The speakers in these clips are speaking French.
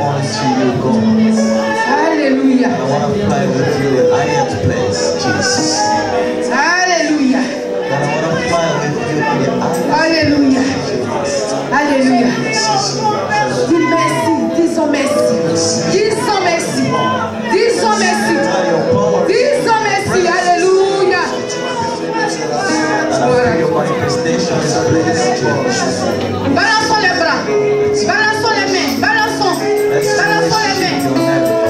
only to you, God. Alléluia. I want to fly with you in any place, Jesus. Alléluia. And I want to fly with you in any Alléluia. Alléluia. Dis merci. Disons merci. Disons merci. Disons merci. Disons merci. Alléluia. your manifestation is a place, Jesus. Balançons les bras. Balançons les mains. Balançons. Balançons les mains.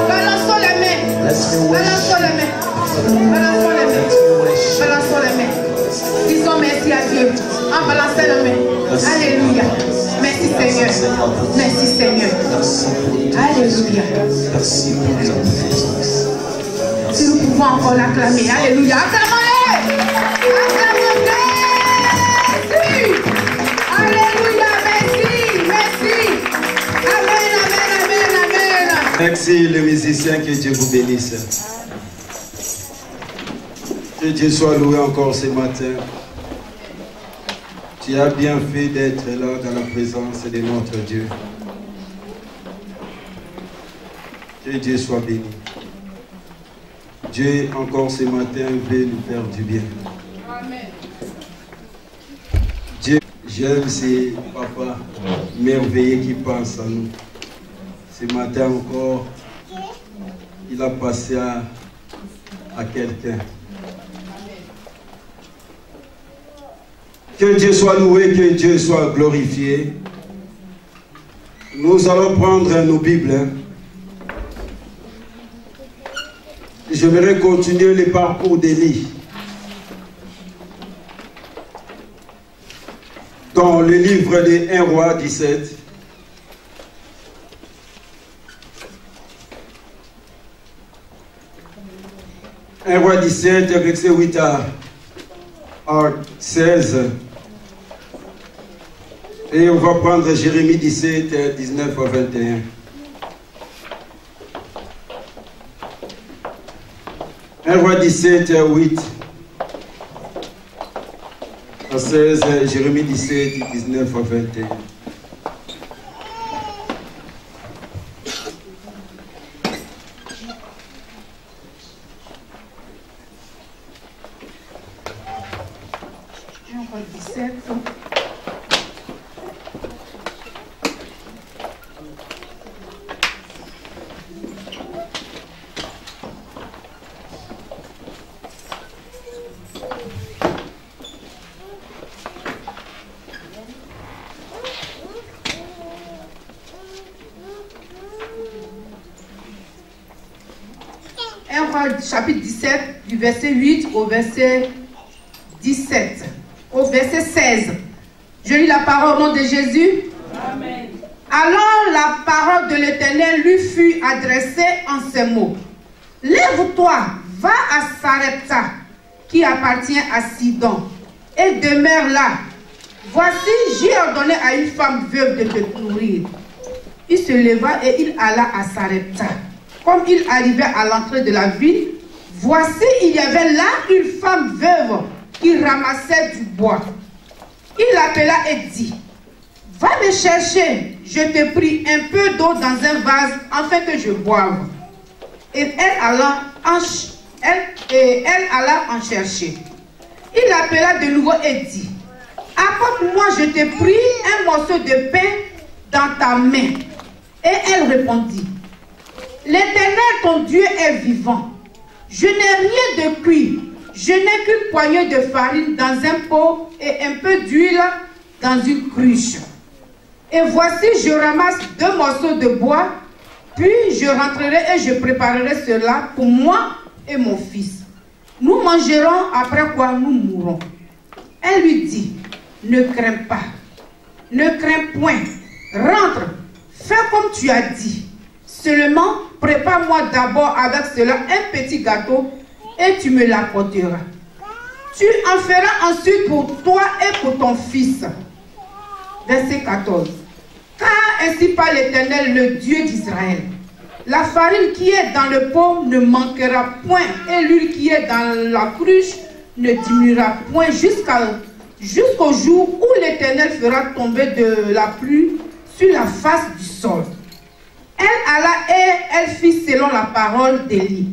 Balançons les mains. Balançons les mains. Balançons les mains. Balançons les mains. Disons merci à Dieu. En balançant les mains. Alléluia. Merci Seigneur. Merci Seigneur. Alléluia. Si nous pouvons encore l'acclamer. Alléluia. Acclamons-les. Acclamons-les. Alléluia. Merci. Merci. Amen. Amen. Amen. Amen. Merci les musiciens, que Dieu vous bénisse. Que Dieu soit loué encore ce matin. Tu as bien fait d'être là dans la présence de notre Dieu. Que Dieu soit béni. Dieu encore ce matin veut nous faire du bien. Amen. Dieu, j'aime ces papas merveilleux qui pensent à nous. Ce matin encore, il a passé à quelqu'un. Que Dieu soit loué, que Dieu soit glorifié. Nous allons prendre nos Bibles. J'aimerais continuer le parcours d'Élie. Dans le livre de 1 Roi 17. Un Roi 17, verset 8 à 16. Et on va prendre Jérémie 17, 19 à 21. Un Roi 17, 8 à 16, Jérémie 17, 19 à 21. Chapitre 17, du verset 8 au verset 17, au verset 16. Je lis la parole au nom de Jésus. Amen. Alors la parole de l'Éternel lui fut adressée en ces mots. Lève-toi, va à Sarepta, qui appartient à Sidon, et demeure là. Voici, j'ai ordonné à une femme veuve de te nourrir. Il se leva et il alla à Sarepta. Comme il arrivait à l'entrée de la ville, voici, il y avait là une femme veuve qui ramassait du bois. Il l'appela et dit, va me chercher, je te prie, un peu d'eau dans un vase, afin que je boive. Et elle alla en chercher. Il l'appela de nouveau et dit, apporte-moi, je te prie, un morceau de pain dans ta main. Et elle répondit, l'Éternel, ton Dieu, est vivant. Je n'ai rien de cuit. Je n'ai qu'une poignée de farine dans un pot et un peu d'huile dans une cruche. Et voici, je ramasse 2 morceaux de bois, puis je rentrerai et je préparerai cela pour moi et mon fils. Nous mangerons, après quoi nous mourrons. Elle lui dit, ne crains pas, ne crains point, rentre, fais comme tu as dit. Seulement, prépare-moi d'abord avec cela un petit gâteau et tu me l'apporteras. Tu en feras ensuite pour toi et pour ton fils. Verset 14. Car ainsi parle l'Éternel, le Dieu d'Israël. La farine qui est dans le pot ne manquera point et l'huile qui est dans la cruche ne diminuera point jusqu'au jour où l'Éternel fera tomber de la pluie sur la face du sol. Elle alla et elle fit selon la parole d'Élie.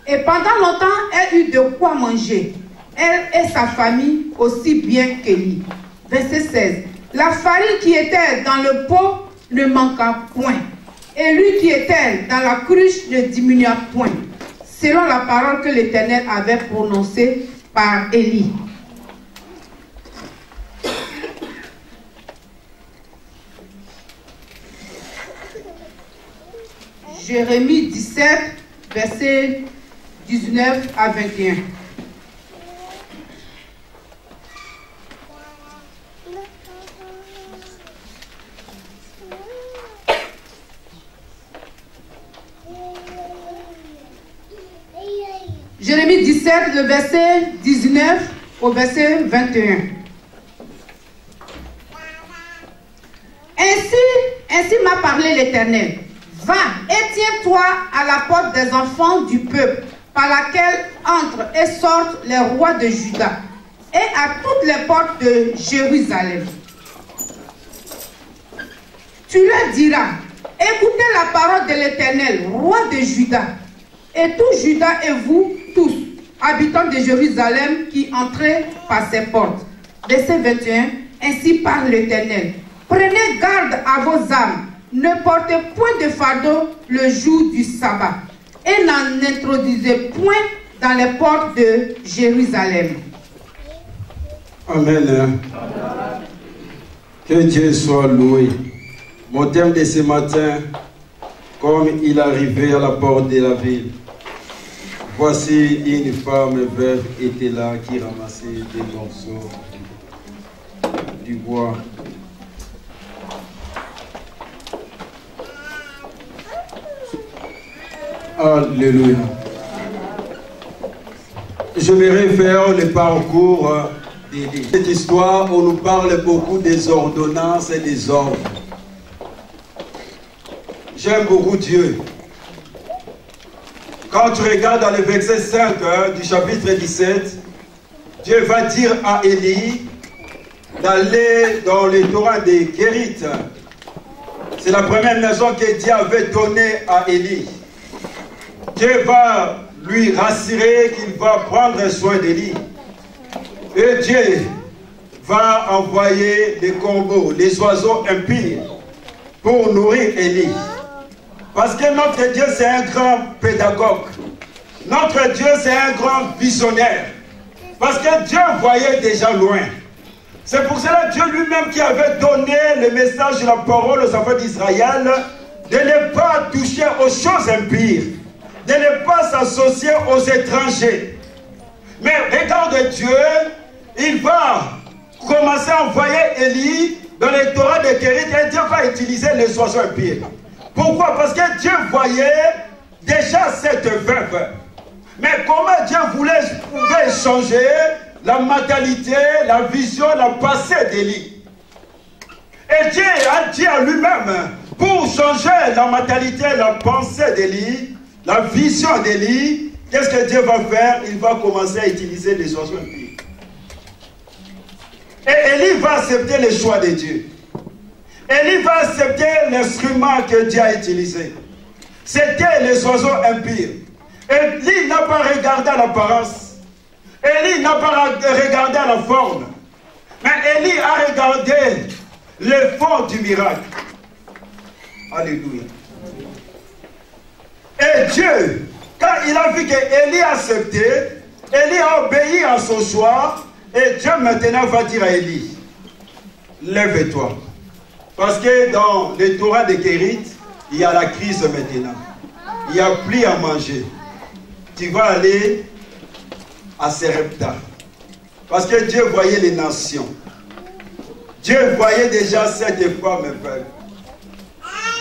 Et pendant longtemps, elle eut de quoi manger, elle et sa famille aussi bien qu'Élie. Verset 16. La farine qui était dans le pot ne manqua point, et l'huile qui était dans la cruche ne diminua point, selon la parole que l'Éternel avait prononcée par Élie. Jérémie 17, versets 19 à 21. Jérémie 17, le verset 19 au verset 21. Ainsi m'a parlé l'Éternel. Va et tiens-toi à la porte des enfants du peuple, par laquelle entrent et sortent les rois de Juda, et à toutes les portes de Jérusalem. Tu leur diras, écoutez la parole de l'Éternel, roi de Juda, et tout Juda et vous tous, habitants de Jérusalem, qui entrez par ses portes. Verset 21, ainsi parle l'Éternel. Prenez garde à vos âmes, ne portez point de fardeau le jour du sabbat, et n'en introduisez point dans les portes de Jérusalem. Amen. Que Dieu soit loué. Mon thème de ce matin, comme il arrivait à la porte de la ville, voici une femme veuve était là qui ramassait des morceaux du bois. Alléluia. Je vais refaire le parcours d'Élie. Cette histoire, on nous parle beaucoup des ordonnances et des ordres. J'aime beaucoup Dieu. Quand tu regardes dans le verset 5 du chapitre 17, Dieu va dire à Élie d'aller dans le torrent de Kérit. C'est la première maison que Dieu avait donnée à Élie. Dieu va lui rassurer qu'il va prendre soin d'Élie. Et Dieu va envoyer des corbeaux, les oiseaux impies, pour nourrir Élie. Parce que notre Dieu, c'est un grand pédagogue. Notre Dieu, c'est un grand visionnaire. Parce que Dieu voyait déjà loin. C'est pour cela que Dieu lui-même qui avait donné le message de la parole aux enfants d'Israël, de ne pas toucher aux choses impures, de ne pas s'associer aux étrangers. Mais regarde Dieu, il va commencer à envoyer Élie dans les torrents de Kérit et Dieu va utiliser les oiseaux impurs. Pourquoi? Parce que Dieu voyait déjà cette veuve. Mais comment Dieu pouvait changer la mentalité, la vision, le passé d'Élie? Et Dieu a dit à lui-même, pour changer la mentalité, la pensée d'Élie, la vision d'Élie, qu'est-ce que Dieu va faire? Il va commencer à utiliser les oiseaux impurs. Et Élie va accepter le choix de Dieu. Élie va accepter l'instrument que Dieu a utilisé. C'était les oiseaux impurs. Élie n'a pas regardé à l'apparence. Élie n'a pas regardé à la forme. Mais Élie a regardé le fond du miracle. Alléluia. Et Dieu, quand il a vu qu'Élie a accepté, Élie a obéi à son choix. Et Dieu maintenant va dire à Élie, lève-toi. Parce que dans le Torah de Kérit, il y a la crise maintenant. Il n'y a plus à manger. Tu vas aller à Serepta. Parce que Dieu voyait les nations. Dieu voyait déjà cette femme veuve.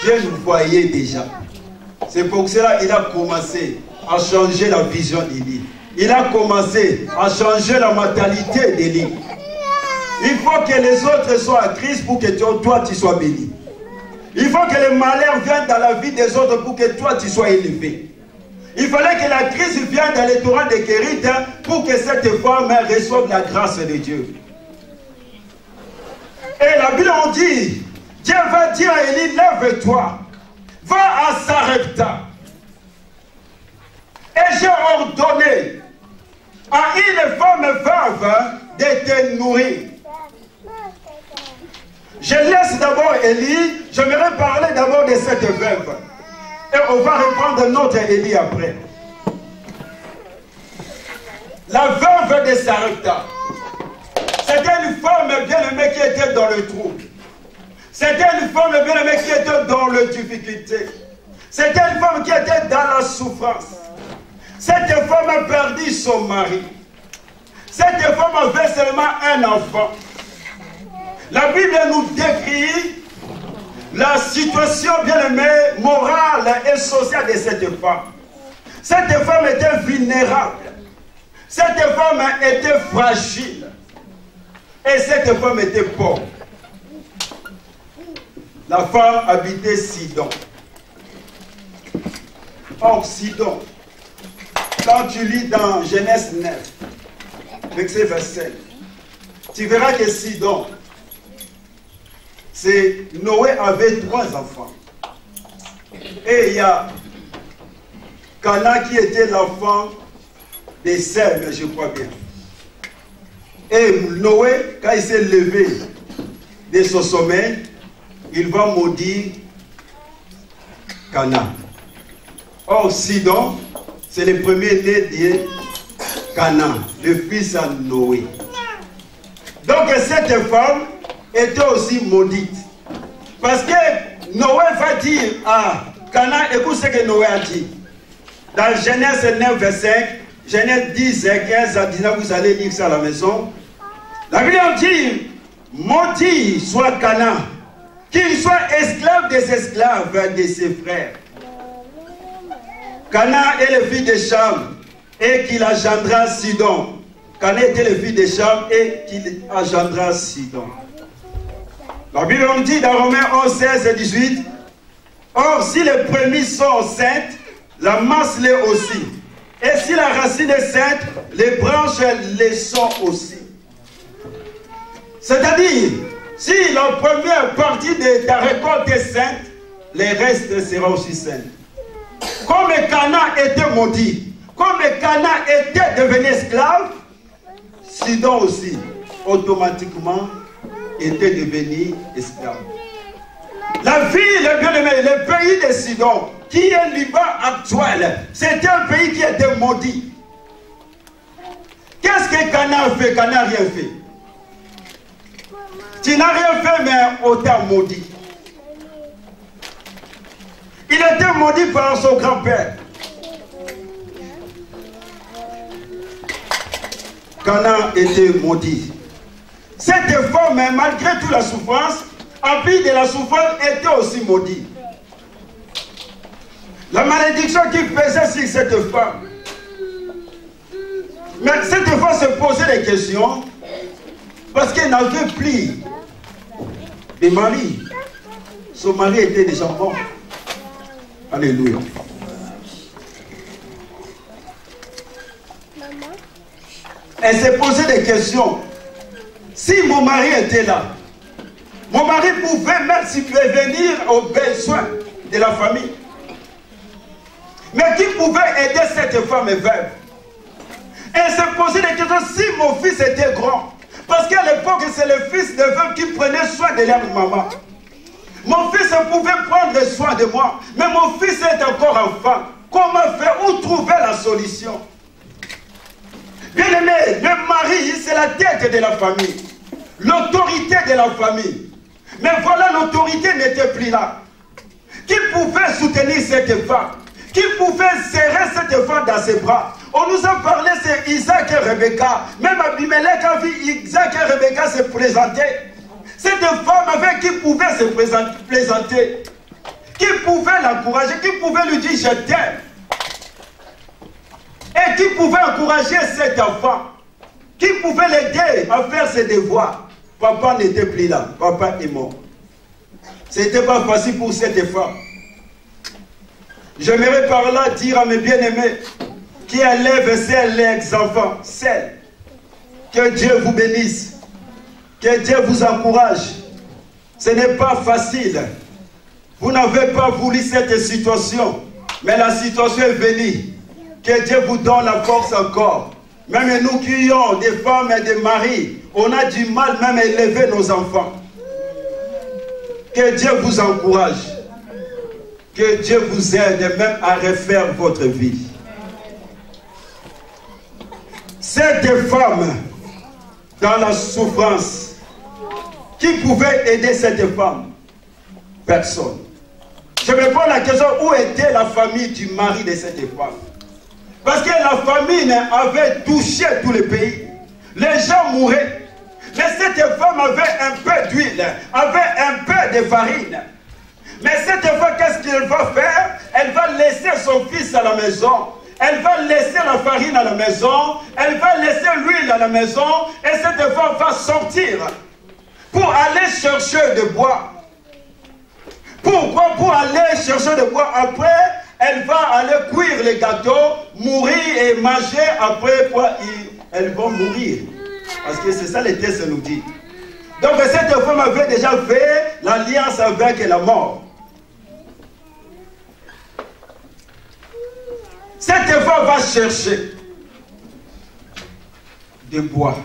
Dieu nous voyait déjà. C'est pour cela qu'il a commencé à changer la vision d'Élie. Il a commencé à changer la mentalité d'Élie. Il faut que les autres soient à crise pour que toi tu sois béni. Il faut que le malheur vienne dans la vie des autres pour que toi tu sois élevé. Il fallait que la crise vienne dans les torrents de Kérit pour que cette femme reçoive la grâce de Dieu. Et la Bible on dit, Dieu va dire à Élie, lève-toi, va à Sarepta. Sarepta. Et j'ai ordonné à une femme veuve de te nourrir. Je laisse d'abord Élie, j'aimerais parler d'abord de cette veuve. Et on va reprendre notre Élie après. La veuve de Sarepta. C'était une femme bien-aimée qui était dans le trouble. C'était une femme bien-aimée qui était dans la difficulté. C'était une femme qui était dans la souffrance. Cette femme a perdu son mari. Cette femme avait seulement un enfant. La Bible nous décrit la situation bien-aimée, morale et sociale de cette femme. Cette femme était vulnérable. Cette femme était fragile. Et cette femme était pauvre. La femme habitait Sidon. Or, Sidon, quand tu lis dans Genèse 9, verset 27, tu verras que Sidon, Noé avait 3 enfants. Et il y a Cana qui était l'enfant de Sem, je crois bien. Et Noé, quand il s'est levé de son sommeil, il va maudire Cana. Or, Sidon, c'est le premier né de Cana, le fils à Noé. Donc, cette femme était aussi maudite. Parce que Noé va dire à Cana, écoute ce que Noé a dit. Dans Genèse 9, verset 5, Genèse 10, 15 à 19, vous allez lire ça à la maison. La Bible dit, maudit soit Cana, qu'il soit esclave des esclaves de ses frères. Cana est le fils de Cham et qu'il engendra Sidon. Cana était le fils de Cham et qu'il engendra Sidon. La Bible nous dit dans Romains 11, 16 et 18, or si les premiers sont saintes, la masse l'est aussi. Et si la racine est sainte, les branches les sont aussi. C'est-à-dire, si la première partie de ta récolte est sainte, les restes seront aussi saints. Comme Cana était maudit, comme Cana était devenu esclave, Sidon aussi, automatiquement, était devenu esclave. La ville, bien aimée, le pays de Sidon, qui est le Liban actuel, c'était un pays qui était maudit. Qu'est-ce que Cana a fait? Cana n'a rien fait. Tu n'as rien fait, mais on t'a maudit. Il était maudit par son grand-père. Cana était maudit. Cette femme, malgré toute la souffrance, en plus de la souffrance, était aussi maudite. La malédiction qui pesait sur cette femme. Mais cette femme se posait des questions parce qu'elle n'avait plus de mari. Son mari était déjà mort. Alléluia. Elle s'est posé des questions. Si mon mari était là, mon mari pouvait même subvenir aux besoins de la famille. Mais qui pouvait aider cette femme veuve? Elle s'est posé des questions si mon fils était grand. Parce qu'à l'époque, c'est le fils de veuve qui prenait soin de leur maman. Mon fils pouvait prendre soin de moi, mais mon fils est encore enfant. Comment faire? Où trouver la solution? Bien aimé, le mari, c'est la tête de la famille. L'autorité de la famille. Mais voilà, l'autorité n'était plus là. Qui pouvait soutenir cette femme? Qui pouvait serrer cette femme dans ses bras? On nous a parlé, c'est Isaac et Rebecca. Même Abimelech a vu Isaac et Rebecca se présenter. Cette femme avec qui pouvait se présenter. Qui pouvait l'encourager, qui pouvait lui dire je t'aime. Et qui pouvait encourager cet enfant. Qui pouvait l'aider à faire ses devoirs. Papa n'était plus là, papa est mort. Ce n'était pas facile pour cette femme. J'aimerais par là dire à mes bien-aimés qui élèvent ces enfants, celles, que Dieu vous bénisse, que Dieu vous encourage. Ce n'est pas facile. Vous n'avez pas voulu cette situation, mais la situation est venue. Que Dieu vous donne la force encore. Même nous qui avons des femmes et des maris, on a du mal même à élever nos enfants. Que Dieu vous encourage. Que Dieu vous aide même à refaire votre vie. Cette femme dans la souffrance, qui pouvait aider cette femme? Personne. Je me pose la question, où était la famille du mari de cette femme? Parce que la famine avait touché tout le pays. Les gens mouraient. Mais cette femme avait un peu d'huile, avait un peu de farine. Mais cette femme, qu'est-ce qu'elle va faire? Elle va laisser son fils à la maison. Elle va laisser la farine à la maison. Elle va laisser l'huile à la maison. Et cette femme va sortir pour aller chercher du bois. Pourquoi? Pour aller chercher du bois. Après, elle va aller cuire les gâteaux, mourir et manger. Après quoi, elle va mourir. Parce que c'est ça les textes nous disent. Donc cette femme avait déjà fait l'alliance avec la mort. Cette femme va chercher des bois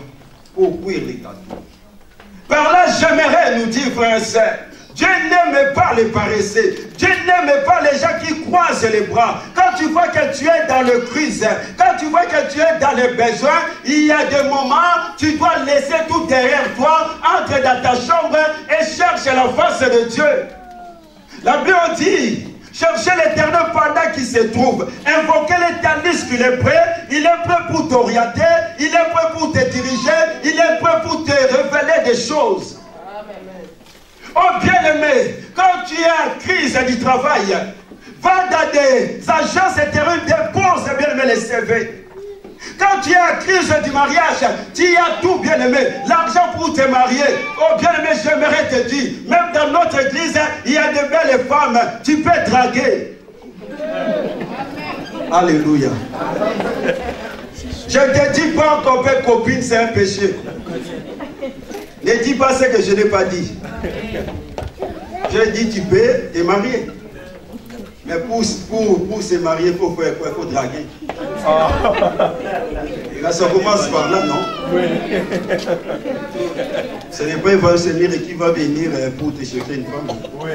pour cuire les gâteaux. Par là, j'aimerais nous dire, frères et sœurs, Dieu n'aime pas les paresseux. Dieu n'aime pas les gens qui croisent les bras. Quand tu vois que tu es dans le crise, quand tu vois que tu es dans les besoins, il y a des moments, tu dois laisser tout derrière toi, entre dans ta chambre et cherche la face de Dieu. La Bible dit, cherchez l'Éternel pendant qu'il se trouve. Invoquez l'Éternel qu'il est prêt. Il est prêt pour t'orienter. Il est prêt pour te diriger. Il est prêt pour te révéler des choses. Oh bien-aimé, quand tu es en crise du travail, va dans des agences intérim, dépose bien-aimé les CV. Quand tu es en crise du mariage, tu as tout bien-aimé, l'argent pour te marier. Oh bien-aimé, j'aimerais te dire, même dans notre église, il y a de belles femmes, tu peux draguer. Alléluia. Je ne te dis pas qu'on peut copine, c'est un péché. Ne dis pas ce que je n'ai pas dit. Je dis tu peux te marier. Mais pour se marier, il faut faire quoi? Il faut draguer. Là, ça commence par là, non? Oui. Ce n'est pas un Seigneur qui va venir pour te chercher une femme. Oui.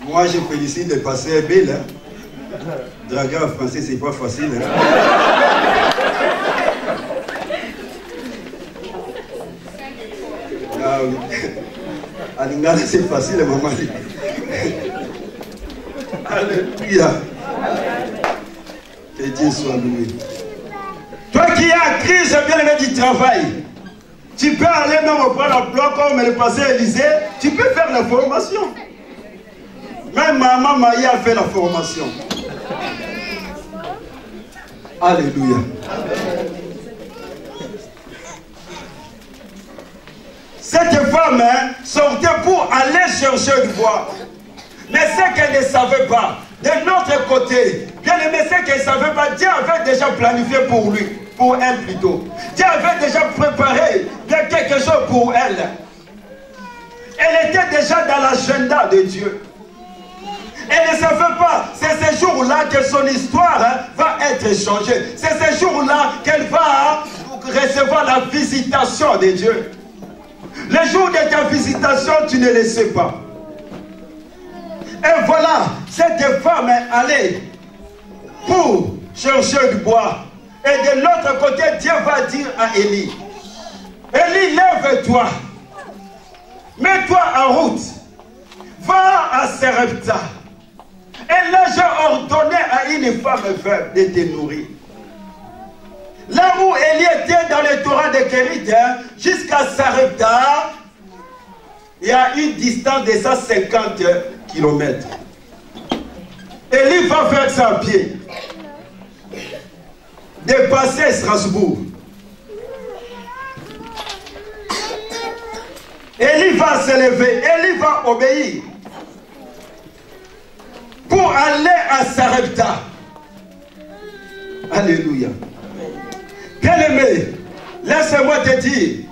Moi, je félicite le pasteur Bell. Draguer en français, c'est pas facile. Ah oui. En Lingala, c'est facile, maman. Alléluia. Que Dieu soit loué. Toi qui es en crise, bien aimé du travail, tu peux aller même au point d'emploi comme le pasteur Élisée, tu peux faire la formation. Même maman Maïa a fait la formation. Alléluia. Cette femme sortait pour aller chercher du bois. Mais ce qu'elle ne savait pas, de l'autre côté, bien aimé, ce qu'elle ne savait pas, Dieu avait déjà planifié pour lui, pour elle plutôt. Dieu avait déjà préparé quelque chose pour elle. Elle était déjà dans l'agenda de Dieu. Elle ne savait pas, c'est ce jour-là que son histoire va être changée. C'est ce jour-là qu'elle va recevoir la visitation de Dieu. Le jour de ta visitation, tu ne le sais pas. Et voilà, cette femme est allée pour chercher du bois. Et de l'autre côté, Dieu va dire à Élie, Élie, lève-toi, mets-toi en route, va à Sarepta. Et là, j'ai ordonné à une femme veuve de te nourrir. Là où Élie était dans le torrent de Kérit, jusqu'à Sarepta, il y a une distance de 150 km. Élie va faire ça à pied. Dépasser Strasbourg. Élie va se lever, Élie va obéir. Pour aller à Sarepta. Alléluia. Bien-aimé, laisse-moi te dire,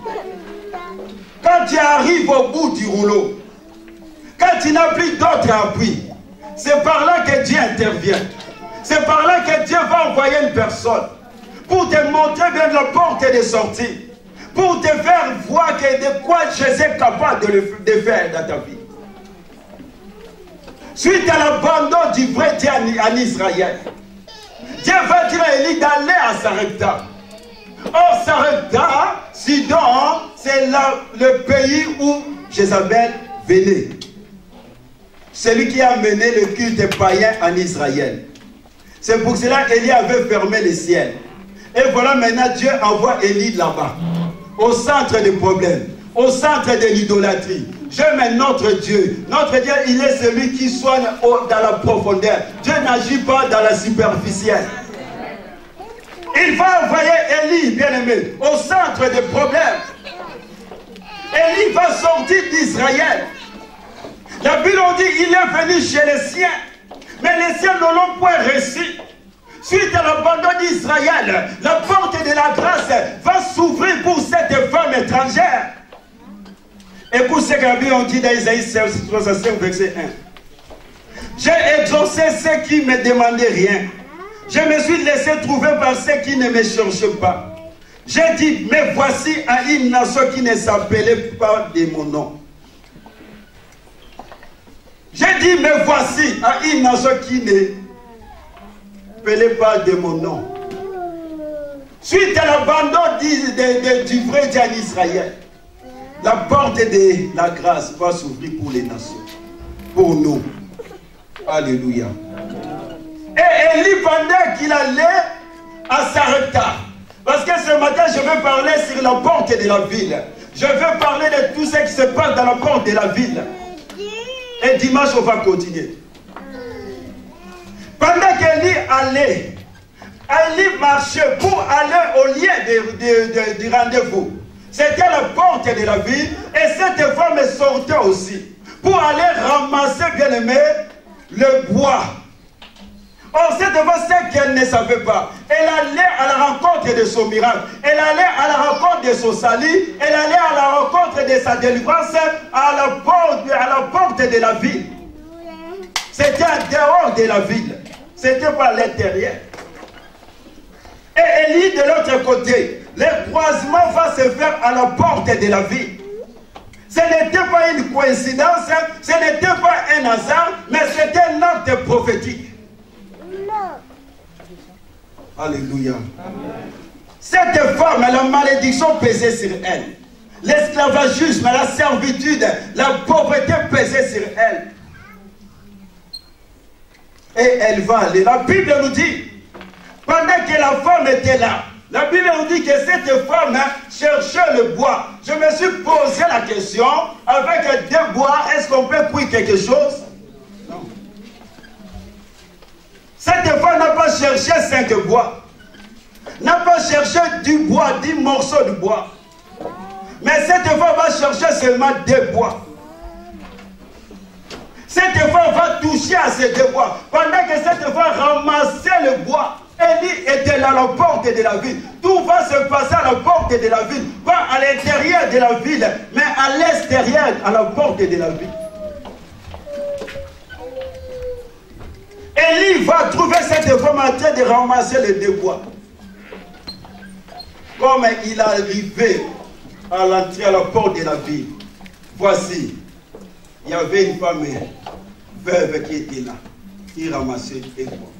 quand tu arrives au bout du rouleau, quand tu n'as plus d'autre appui, c'est par là que Dieu intervient. C'est par là que Dieu va envoyer une personne pour te montrer bien la porte de sortie, pour te faire voir que de quoi Jésus est capable de faire dans ta vie. Suite à l'abandon du vrai Dieu en Israël, Dieu va dire à Élie d'aller à Sarepta. Or, Sarepta, Sidon, c'est le pays où Jézabel venait. Celui qui a mené le culte païen en Israël. C'est pour cela qu'Élie avait fermé les ciels. Et voilà maintenant Dieu envoie Élie là-bas, au centre des problèmes, au centre de l'idolâtrie. J'aime notre Dieu. Notre Dieu, il est celui qui soigne dans la profondeur. Dieu n'agit pas dans la superficielle. Il va envoyer Élie, bien-aimé, au centre des problèmes. Élie va sortir d'Israël. La Bible dit il est venu chez les siens, mais les siens ne l'ont point reçu. Suite à l'abandon d'Israël, la porte de la grâce va s'ouvrir pour cette femme étrangère. Écoute ce que la Bible dit dans Isaïe 65, verset 1. J'ai exaucé ceux qui ne me demandaient rien. Je me suis laissé trouver par ceux qui ne me cherchaient pas. J'ai dit, mais voici à une nation qui ne s'appelait pas de mon nom. J'ai dit, mais voici à une nation qui ne s'appelait pas de mon nom. Suite à l'abandon du vrai Dieu en Israël, la porte de la grâce va s'ouvrir pour les nations, pour nous. Alléluia. Et Élie, pendant qu'il allait à Sarepta, parce que ce matin, je vais parler sur la porte de la ville. Je vais parler de tout ce qui se passe dans la porte de la ville. Et dimanche, on va continuer. Pendant qu'Élie allait, Élie marchait pour aller au lieu du rendez-vous. C'était la porte de la ville. Et cette femme sortait aussi pour aller ramasser, bien aimé, le bois. Or, cette femme, c'est qu'elle ne savait pas. Elle allait à la rencontre de son miracle. Elle allait à la rencontre de son salut. Elle allait à la rencontre de sa délivrance à la porte de la ville. C'était en dehors de la ville. C'était pas à l'intérieur. Et Élie, de l'autre côté, le croisement va se faire à la porte de la ville. Ce n'était pas une coïncidence, ce n'était pas un hasard, mais c'était un acte prophétique. Alléluia. Cette femme, la malédiction pesait sur elle. L'esclavagisme, la servitude, la pauvreté pesait sur elle. Et elle va aller. La Bible nous dit, pendant que la femme était là, la Bible nous dit que cette femme cherchait le bois. Je me suis posé la question, avec deux bois, est-ce qu'on peut cuire quelque chose? Non. Cette femme n'a pas cherché 5 bois. N'a pas cherché du bois, 10 morceaux de bois. Mais cette femme va chercher seulement 2 bois. Cette femme va toucher à ces 2 bois. Pendant que cette femme ramassait le bois, Élie était là à la porte de la ville. Tout va se passer à la porte de la ville. Pas à l'intérieur de la ville, mais à l'extérieur, à la porte de la ville. Élie va trouver cette femme en train de ramasser les 2 bois. Comme il arrivait à l'entrée à la porte de la ville, voici, il y avait une femme veuve qui était là, qui ramassait les bois.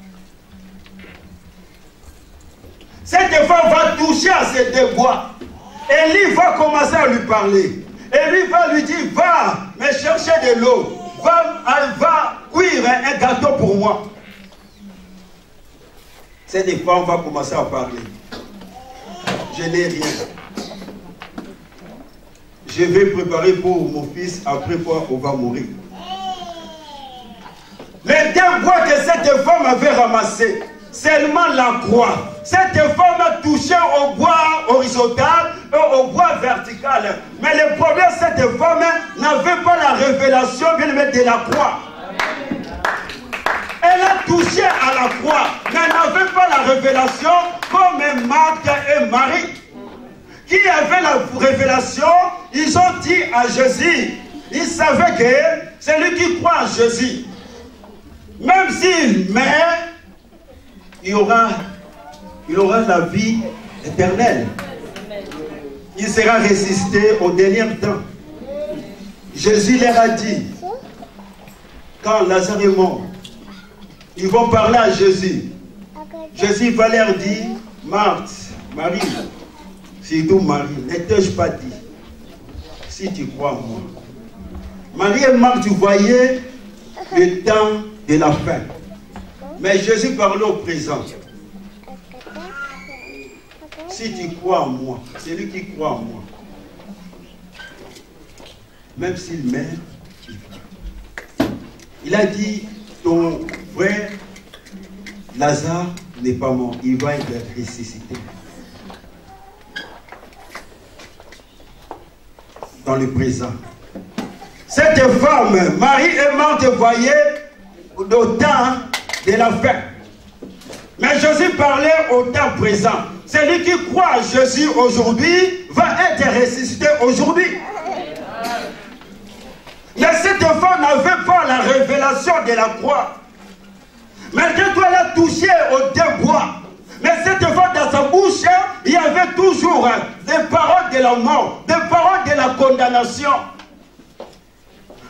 Cette femme va toucher à ces 2 bois. Élie va commencer à lui parler. Élie va lui dire, va me chercher de l'eau. Va cuire un gâteau pour moi. Cette femme va commencer à parler. Je n'ai rien. Je vais préparer pour mon fils, après quoi on va mourir. Les 2 bois que cette femme avait ramassés, seulement la croix. Cette femme a touché au bois horizontal et au bois vertical. Mais le problème, cette femme n'avait pas la révélation bien de la croix. Elle a touché à la croix, mais n'avait pas la révélation comme Marthe et Marie. qui avaient la révélation, ils ont dit à Jésus, ils savaient que c'est lui qui croit en Jésus. Même s'il meurt, il aura la vie éternelle. Il sera ressuscité au dernier temps. Jésus leur a dit, quand Lazare est mort, ils vont parler à Jésus. Jésus va leur dire, Marthe, Marie, surtout Marie, ne t'ai-je pas dit, si tu crois en moi. Marie et Marthe, tu voyais le temps de la fin. Mais Jésus parlait au présent. Si tu crois en moi, c'est lui qui croit en moi. Même s'il meurt, il va. Il a dit, ton frère Lazare n'est pas mort, il va être ressuscité. Dans le présent. Cette femme, Marie et Marthe, voyaient au temps de la fin. Mais Jésus parlait au temps présent. Celui qui croit à Jésus aujourd'hui va être ressuscité aujourd'hui. Mais cette femme n'avait pas la révélation de la croix. Malgré tout, elle a touché aux deux bois. Mais cette femme, dans sa bouche, il y avait toujours des paroles de la mort, des paroles de la condamnation.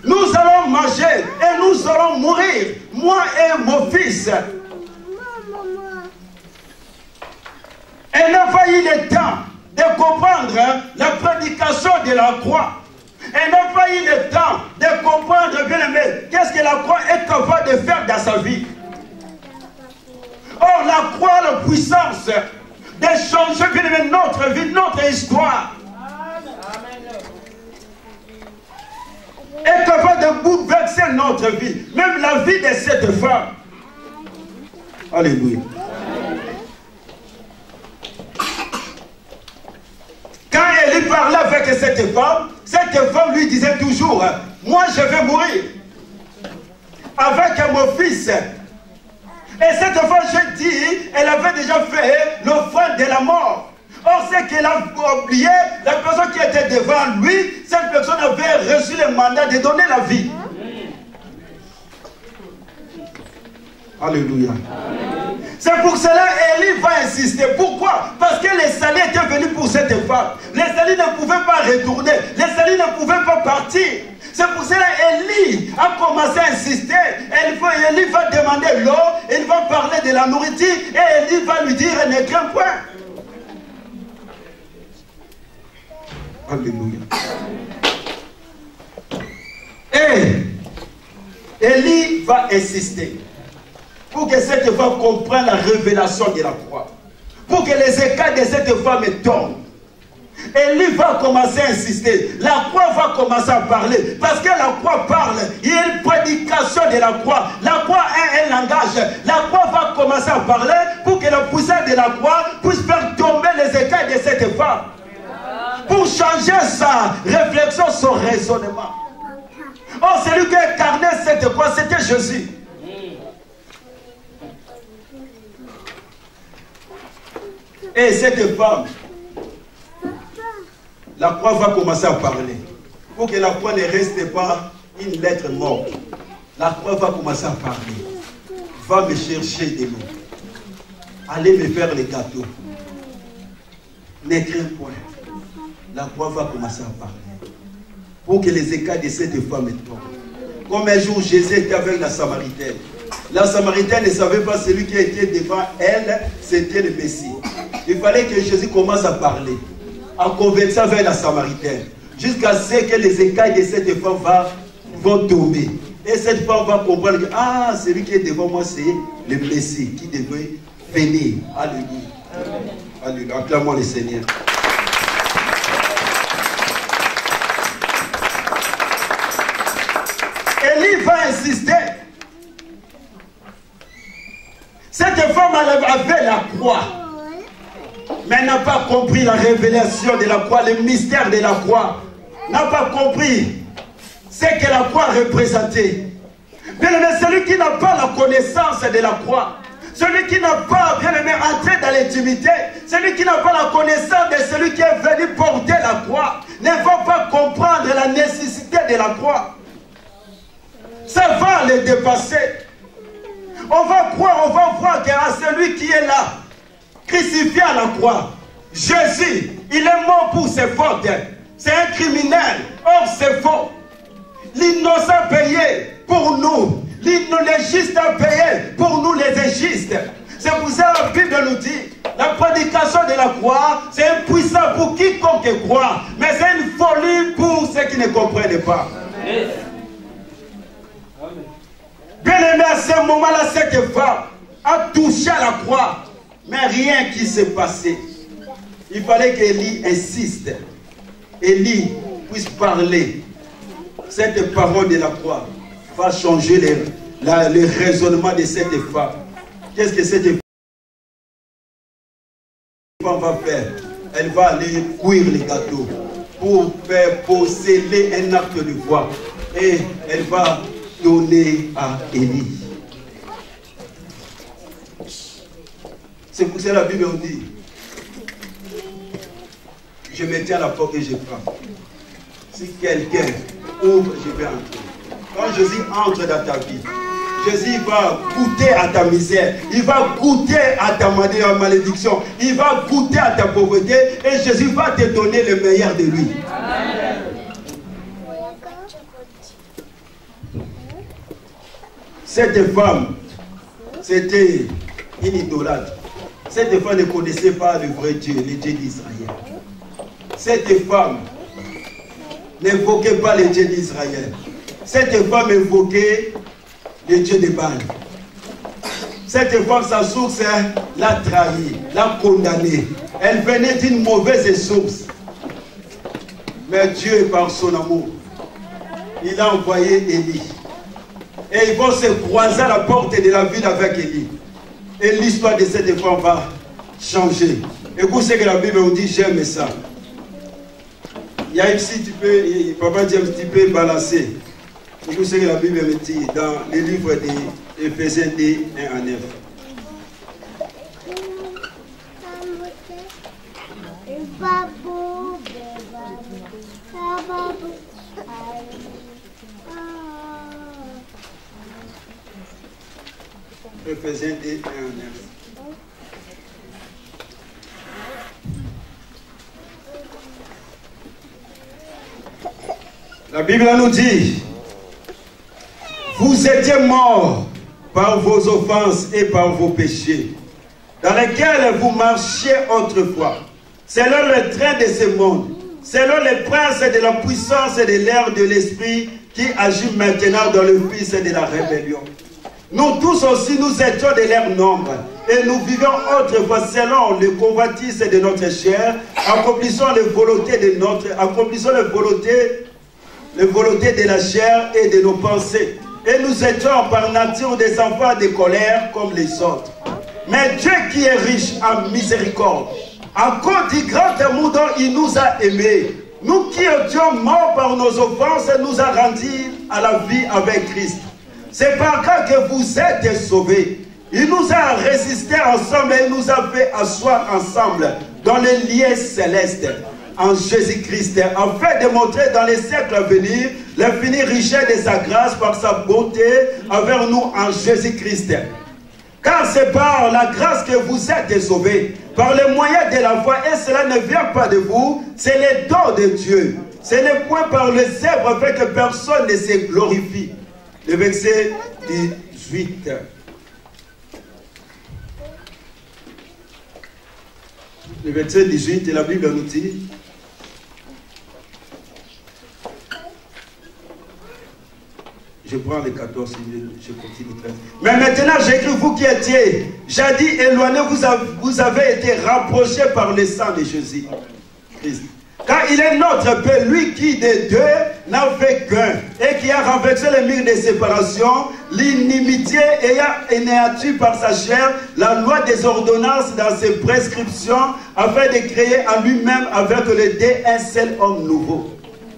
Nous allons manger et nous allons mourir, moi et mon fils. Elle n'a pas eu le temps de comprendre la prédication de la croix. Elle n'a pas eu le temps de comprendre, bien aimé, qu'est-ce que la croix est capable de faire dans sa vie. Or, la croix a la puissance de changer, bien aimé, notre vie, notre histoire. Est capable de bouleverser notre vie, même la vie de cette femme. Alléluia. Quand Élie parlait avec cette femme lui disait toujours, moi je vais mourir avec mon fils. Et cette femme, je dis, elle avait déjà fait l'offrande de la mort. Or, c'est qu'elle a oublié, la personne qui était devant lui, cette personne avait reçu le mandat de donner la vie. Alléluia. C'est pour cela qu'Élie va insister. Pourquoi? Parce que les salis étaient venus pour cette femme. Les salis ne pouvaient pas retourner. Les salis ne pouvaient pas partir. C'est pour cela qu'Élie a commencé à insister. Élie va demander l'eau, il va parler de la nourriture et Élie va lui dire, ne crains point. Alléluia. Et Élie va insister pour que cette femme comprenne la révélation de la croix. Pour que les écailles de cette femme tombent. Élie va commencer à insister. La croix va commencer à parler. Parce que la croix parle. Il y a une prédication de la croix. La croix a un langage. La croix va commencer à parler pour que la puissance de la croix puisse faire tomber les écailles de cette femme. Pour changer sa réflexion, son raisonnement. Oh, celui qui incarnait cette croix, c'était Jésus. Et cette femme, la croix va commencer à parler. Pour que la croix ne reste pas une lettre morte. La croix va commencer à parler. Va me chercher de l'eau. Allez me faire les gâteaux. Ne crains point. La croix va commencer à parler. Pour que les écailles de cette femme tombent. Comme un jour Jésus était avec la Samaritaine. La Samaritaine ne savait pas celui qui était devant elle, c'était le Messie. Il fallait que Jésus commence à parler, à converser avec la Samaritaine, jusqu'à ce que les écailles de cette femme vont tomber. Et cette femme va comprendre que, ah, celui qui est devant moi, c'est le Messie qui devait venir. Alléluia. Alléluia. Acclamons le Seigneur. Élie va insister. Cette femme avait la croix, mais n'a pas compris la révélation de la croix, le mystère de la croix. N'a pas compris ce que la croix représentait. Bien, celui qui n'a pas la connaissance de la croix, Celui qui n'a pas, bien aimé, entré dans l'intimité, celui qui n'a pas la connaissance de celui qui est venu porter la croix, ne va pas comprendre la nécessité de la croix. Ça va les dépasser. On va croire, on va voir qu'il y a celui qui est là, crucifié à la croix. Jésus, il est mort pour ses fautes. C'est un criminel. Or, c'est faux. L'innocent payé pour nous. Les justes payés pour nous les injustes. C'est pour ça que la Bible nous dit, la prédication de la croix, c'est impuissant pour quiconque croit, mais c'est une folie pour ceux qui ne comprennent pas. Amen. Bien aimé, à ce moment-là, cette femme a touché à la croix, mais rien qui s'est passé. Il fallait qu'Élie insiste. Élie puisse parler. Cette parole de la croix va changer le raisonnement de cette femme. Qu'est-ce que cette femme va faire? Elle va aller cuire les gâteaux pour sceller un acte de foi. Et elle va donner à Élie. C'est pour ça que la Bible dit, je me tiens à la porte et je frappe. Si quelqu'un ouvre, je vais entrer. Quand Jésus entre dans ta vie, Jésus va goûter à ta misère, il va goûter à ta malédiction, il va goûter à ta pauvreté et Jésus va te donner le meilleur de lui. Amen. Cette femme, c'était une idolâtre. Cette femme ne connaissait pas le vrai Dieu, le Dieu d'Israël. Cette femme n'invoquait pas le Dieu d'Israël. Cette femme invoquait le Dieu de Baal. Cette femme, sa source, l'a trahi, l'a condamné. Elle venait d'une mauvaise source. Mais Dieu, par son amour, il a envoyé Élie. Et ils vont se croiser à la porte de la ville avec Élie. Et l'histoire de cette femme va changer. Écoute ce que la Bible nous dit, j'aime ça. Il y a ici, Papa James, tu peux balancer. Écoute ce que la Bible me dit dans le livre d'Éphésiens 2, 1 à 9. Éphésiens 2, 1 à 9. La Bible nous dit, vous étiez morts par vos offenses et par vos péchés, dans lesquels vous marchiez autrefois, selon le train de ce monde, selon les princes de la puissance et de l'air de l'esprit qui agit maintenant dans le fils de la rébellion. Nous tous aussi, nous étions de leur nombre, et nous vivions autrefois selon les convoitises de notre chair, accomplissant les volontés de la chair et de nos pensées. Et nous étions par nature des enfants de colère comme les autres. Mais Dieu qui est riche en miséricorde, à cause du grand amour dont il nous a aimés, nous qui étions morts par nos offenses, nous a rendus à la vie avec Christ. C'est par là que vous êtes sauvés. Il nous a résistés ensemble et il nous a fait asseoir ensemble dans les liens célestes en Jésus-Christ, afin de montrer dans les siècles à venir l'infinie richesse de sa grâce par sa bonté envers nous en Jésus-Christ. Car c'est par la grâce que vous êtes sauvés, par le moyen de la foi, et cela ne vient pas de vous, c'est le don de Dieu. Ce n'est point par les œuvres afin que personne ne se glorifie. Le verset 18. Le verset 18, la Bible nous dit, je prends les 14, je continue 13. Mais maintenant, j'écris, vous qui étiez jadis éloignés, vous avez été rapprochés par le sang de Jésus-Christ. Car il est notre Père, lui qui des deux n'a fait qu'un, et qui a renversé les murs de séparation, l'inimitié ayant anéanti par sa chair la loi des ordonnances dans ses prescriptions, afin de créer en lui-même avec les deux un seul homme nouveau,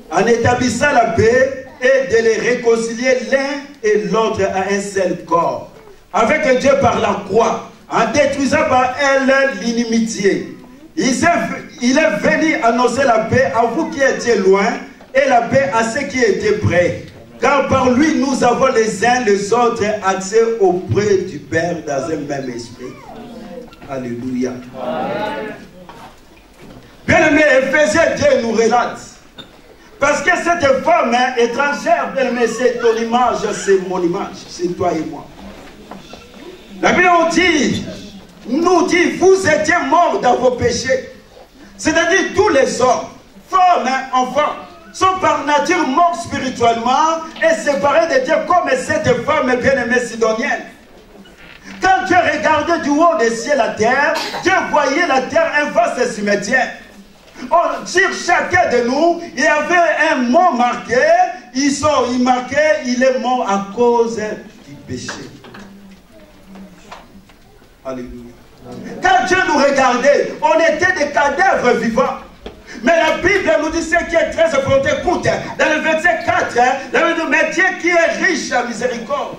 en établissant la paix et de les réconcilier l'un et l'autre à un seul corps, avec Dieu par la croix, en détruisant par elle l'inimitié. Il est venu annoncer la paix à vous qui étiez loin et la paix à ceux qui étaient près. Car par lui, nous avons les uns les autres accès auprès du Père dans un même esprit. Alléluia. Bien aimé, Éphésiens, Dieu nous relate. Parce que cette femme étrangère, bien aimé, c'est ton image, c'est mon image, c'est toi et moi. La Bible nous dit, vous étiez morts dans vos péchés. C'est-à-dire tous les hommes, femmes, enfants, sont par nature morts spirituellement et séparés de Dieu comme cette femme bien-aimée sidonienne. Quand Dieu regardait du haut des cieux la terre, Dieu voyait la terre un vaste cimetière. Sur chacun de nous, il y avait un mot marqué, il marquait, il est mort à cause du péché. Alléluia. Quand Dieu nous regardait, on était des cadavres vivants. Mais la Bible nous dit ce qui est très important. Écoute, dans le verset 4, la Bible nous dit Dieu qui est riche en miséricorde,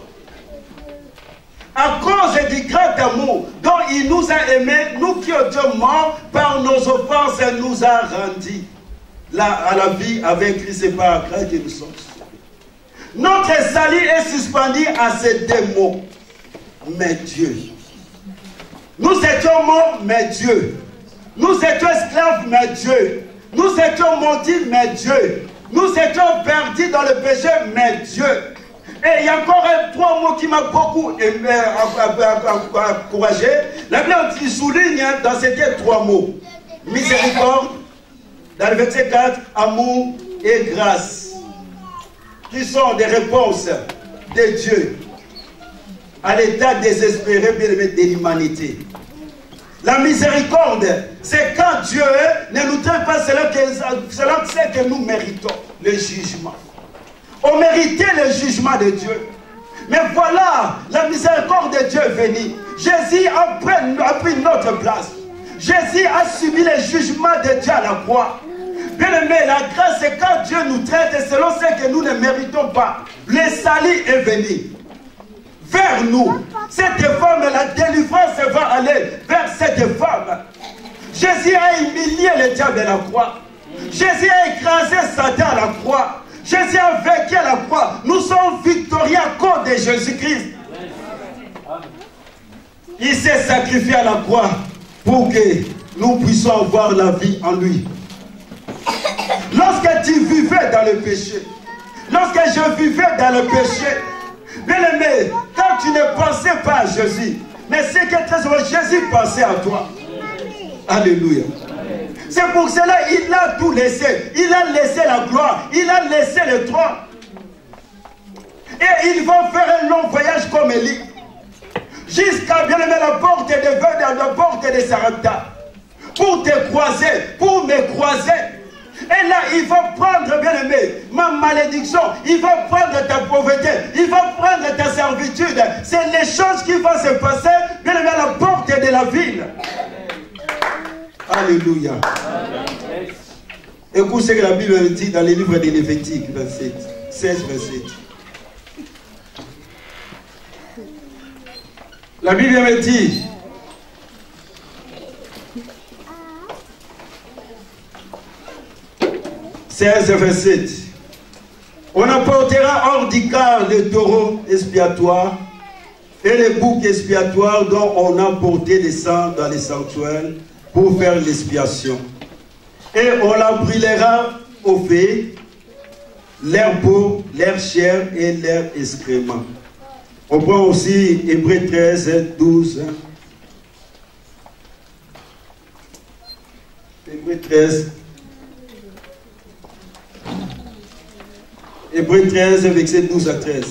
à cause du grand amour dont il nous a aimés, nous qui étions morts par nos offenses, nous a rendus à la vie avec Christ et par grâce que nous sommes. Notre salut est suspendu à ces deux mots. Mais Dieu. Nous étions morts, mais Dieu. Nous étions esclaves, mais Dieu. Nous étions maudits, mais Dieu. Nous étions perdus dans le péché, mais Dieu. Et il y a encore trois mots qui m'ont beaucoup encouragé. La Bible souligne dans ces trois mots. Miséricorde, dans le verset 4, amour et grâce. Qui sont des réponses de Dieu à l'état désespéré de l'humanité. La miséricorde, c'est quand Dieu ne nous traite pas selon ce que nous méritons, le jugement. On méritait le jugement de Dieu. Mais voilà, la miséricorde de Dieu est venue. Jésus a pris notre place. Jésus a subi le jugement de Dieu à la croix. Bien aimé, la grâce, c'est quand Dieu nous traite selon ce que nous ne méritons pas. Le salut est venu vers nous. Cette femme, la délivrance va aller vers cette femme. Jésus a humilié le diable à la croix. Jésus a écrasé Satan à la croix. Jésus a vaincu à la croix. Nous sommes victorieux à cause de Jésus-Christ. Il s'est sacrifié à la croix pour que nous puissions avoir la vie en lui. Lorsque tu vivais dans le péché, lorsque je vivais dans le péché, bien aimé, quand tu ne pensais pas à Jésus, mais c'est que très souvent Jésus pensait à toi. Alléluia. C'est pour cela qu'il a tout laissé. Il a laissé la gloire, il a laissé le trône. Et il va faire un long voyage comme Élie, jusqu'à bien aimé la porte de Veda, la porte de Sarepta, pour te croiser, pour me croiser. Et là, il va prendre, bien aimé, ma malédiction, il va prendre ta pauvreté, il va prendre ta servitude. C'est les choses qui vont se passer, bien aimé, à la porte de la ville. Alléluia. Écoute ce que la Bible dit dans les livres de Lévitique, 16, verset. La Bible me dit, verset. On apportera hors du car le taureau expiatoire et les boucs expiatoires dont on a porté le sang dans les sanctuaires pour faire l'expiation. Et on la brûlera au feu, leur peau, leur chair et leur excrément. On prend aussi Hébreux 13, 12. Hébreux 13. Hébreux 13, verset 12 à 13.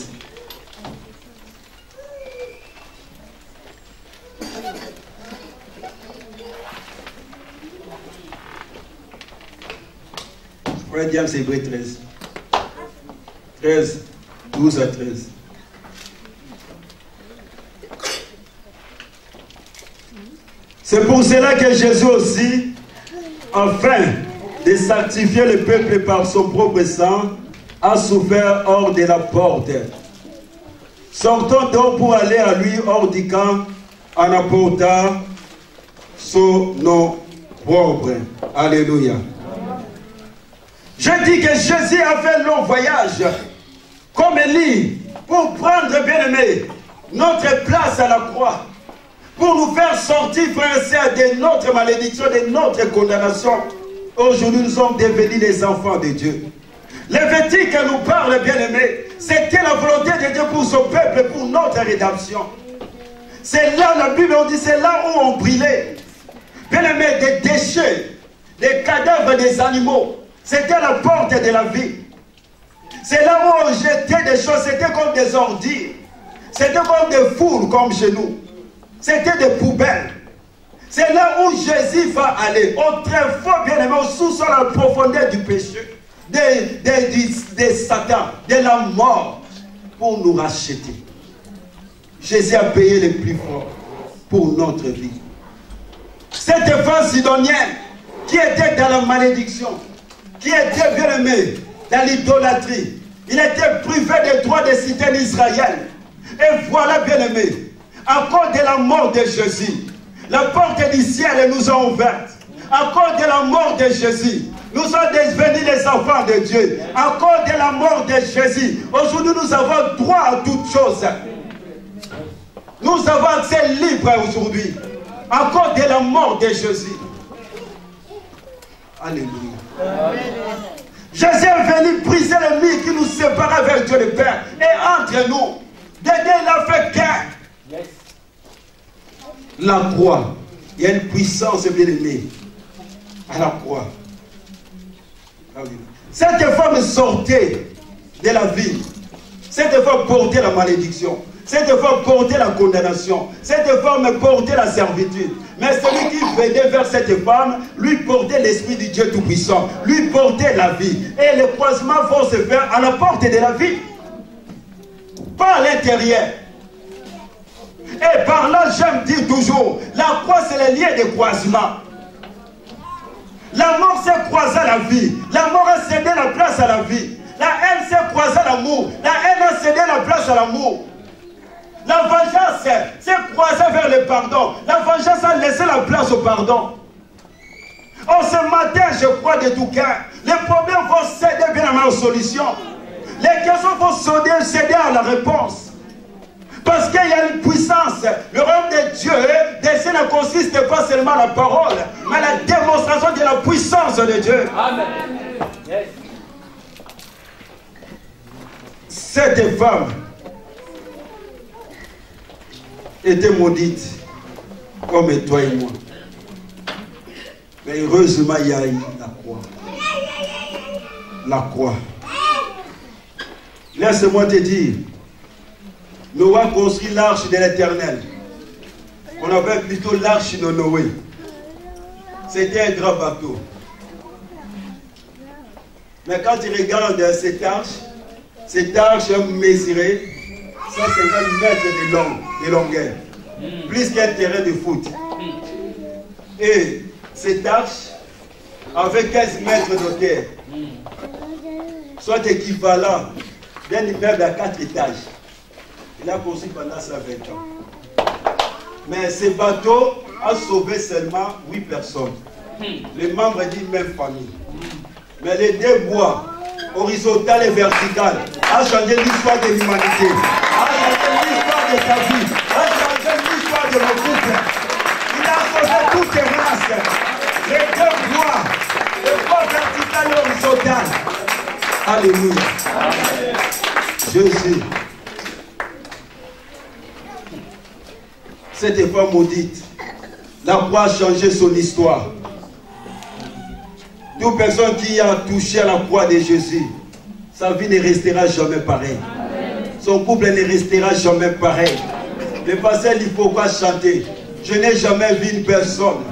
Frère Diam, c'est Hébreux 13. 13, 12 à 13. C'est pour cela que Jésus aussi, afin de sanctifier le peuple par son propre sang, a souffert hors de la porte, Sortons donc pour aller à lui hors du camp en apportant son nom propre. Alléluia. Je dis que Jésus a fait un long voyage, comme Élie, pour prendre, bien aimé, notre place à la croix, pour nous faire sortir, frères et sœurs, de notre malédiction, de notre condamnation. Aujourd'hui, nous sommes devenus les enfants de Dieu. Les vêtements que nous parle, bien aimé, c'était la volonté de Dieu pour son peuple, pour notre rédemption. C'est là, la Bible dit, c'est là où on brûlait. Bien aimé, des déchets, des cadavres des animaux. C'était la porte de la vie. C'est là où on jetait des choses, c'était comme des ordures. C'était comme des foules, comme chez nous. C'était des poubelles. C'est là où Jésus va aller, autrefois, bien aimé, au sous-sol, à la profondeur du péché, de Satan, de la mort, pour nous racheter. Jésus a payé le plus fort pour notre vie. Cette femme sidonienne qui était dans la malédiction, qui était bien aimé dans l'idolâtrie, il était privé des droits des citoyens d'Israël. Et voilà, bien aimé, à cause de la mort de Jésus, la porte du ciel nous a ouvertes. À cause de la mort de Jésus, nous sommes devenus les enfants de Dieu. À cause de la mort de Jésus, aujourd'hui nous avons droit à toutes choses. Nous avons accès libre aujourd'hui. À cause de la mort de Jésus. Alléluia. Amen. Jésus est venu briser le mur qui nous sépare avec Dieu le Père. Et entre nous, Dieu l'a fait qu'un. Yes. La croix, il y a une puissance bien aimée à la croix. Cette femme sortait de la vie. Cette femme portait la malédiction. Cette femme portait la condamnation. Cette femme portait la servitude. Mais celui qui venait vers cette femme, lui portait l'Esprit du Dieu Tout-Puissant. Lui portait la vie. Et le croisement va se faire à la porte de la vie. Pas à l'intérieur. Et par là, j'aime dire toujours, la croix c'est le lien de croisement. La mort s'est croisée à la vie. La mort a cédé la place à la vie. La haine s'est croisée à l'amour. La haine a cédé la place à l'amour. La vengeance s'est croisée vers le pardon. La vengeance a laissé la place au pardon. Oh, ce matin, je crois de tout cœur, les problèmes vont céder bien à ma solution. Les questions vont céder à la réponse. Parce qu'il y a une puissance. Le royaume de Dieu, dessus ne consiste pas seulement à la parole, mais à la démonstration de la puissance de Dieu. Amen. Yes. Cette femme était maudite, comme toi et moi. Mais heureusement, il y a eu la croix. La croix. Laisse-moi te dire, Noé construit l'arche de l'Éternel. On appelle plutôt l'arche de Noé. C'était un grand bateau. Mais quand tu regardes cette arche mesurait 150 mètres de longueur. Plus qu'un terrain de foot. Et cette arche avait 15 mètres de hauteur. Soit équivalent d'un immeuble à 4 étages. Il a construit pendant 120 ans. Mais ce bateau a sauvé seulement 8 personnes. Les membres d'une même famille. Mais les deux bois, horizontal et vertical, a changé l'histoire de l'humanité. A changé l'histoire de ta vie. A changé l'histoire de nos couples. Il a sauvé toutes les races. Les deux bois, le bois vertical et horizontal. Alléluia. Jésus. Cette femme maudite, la croix a changé son histoire. Toute personne qui a touché à la croix de Jésus, sa vie ne restera jamais pareille. Son couple ne restera jamais pareil. Le pasteur, il faut quoi chanter. Je n'ai jamais vu une personne.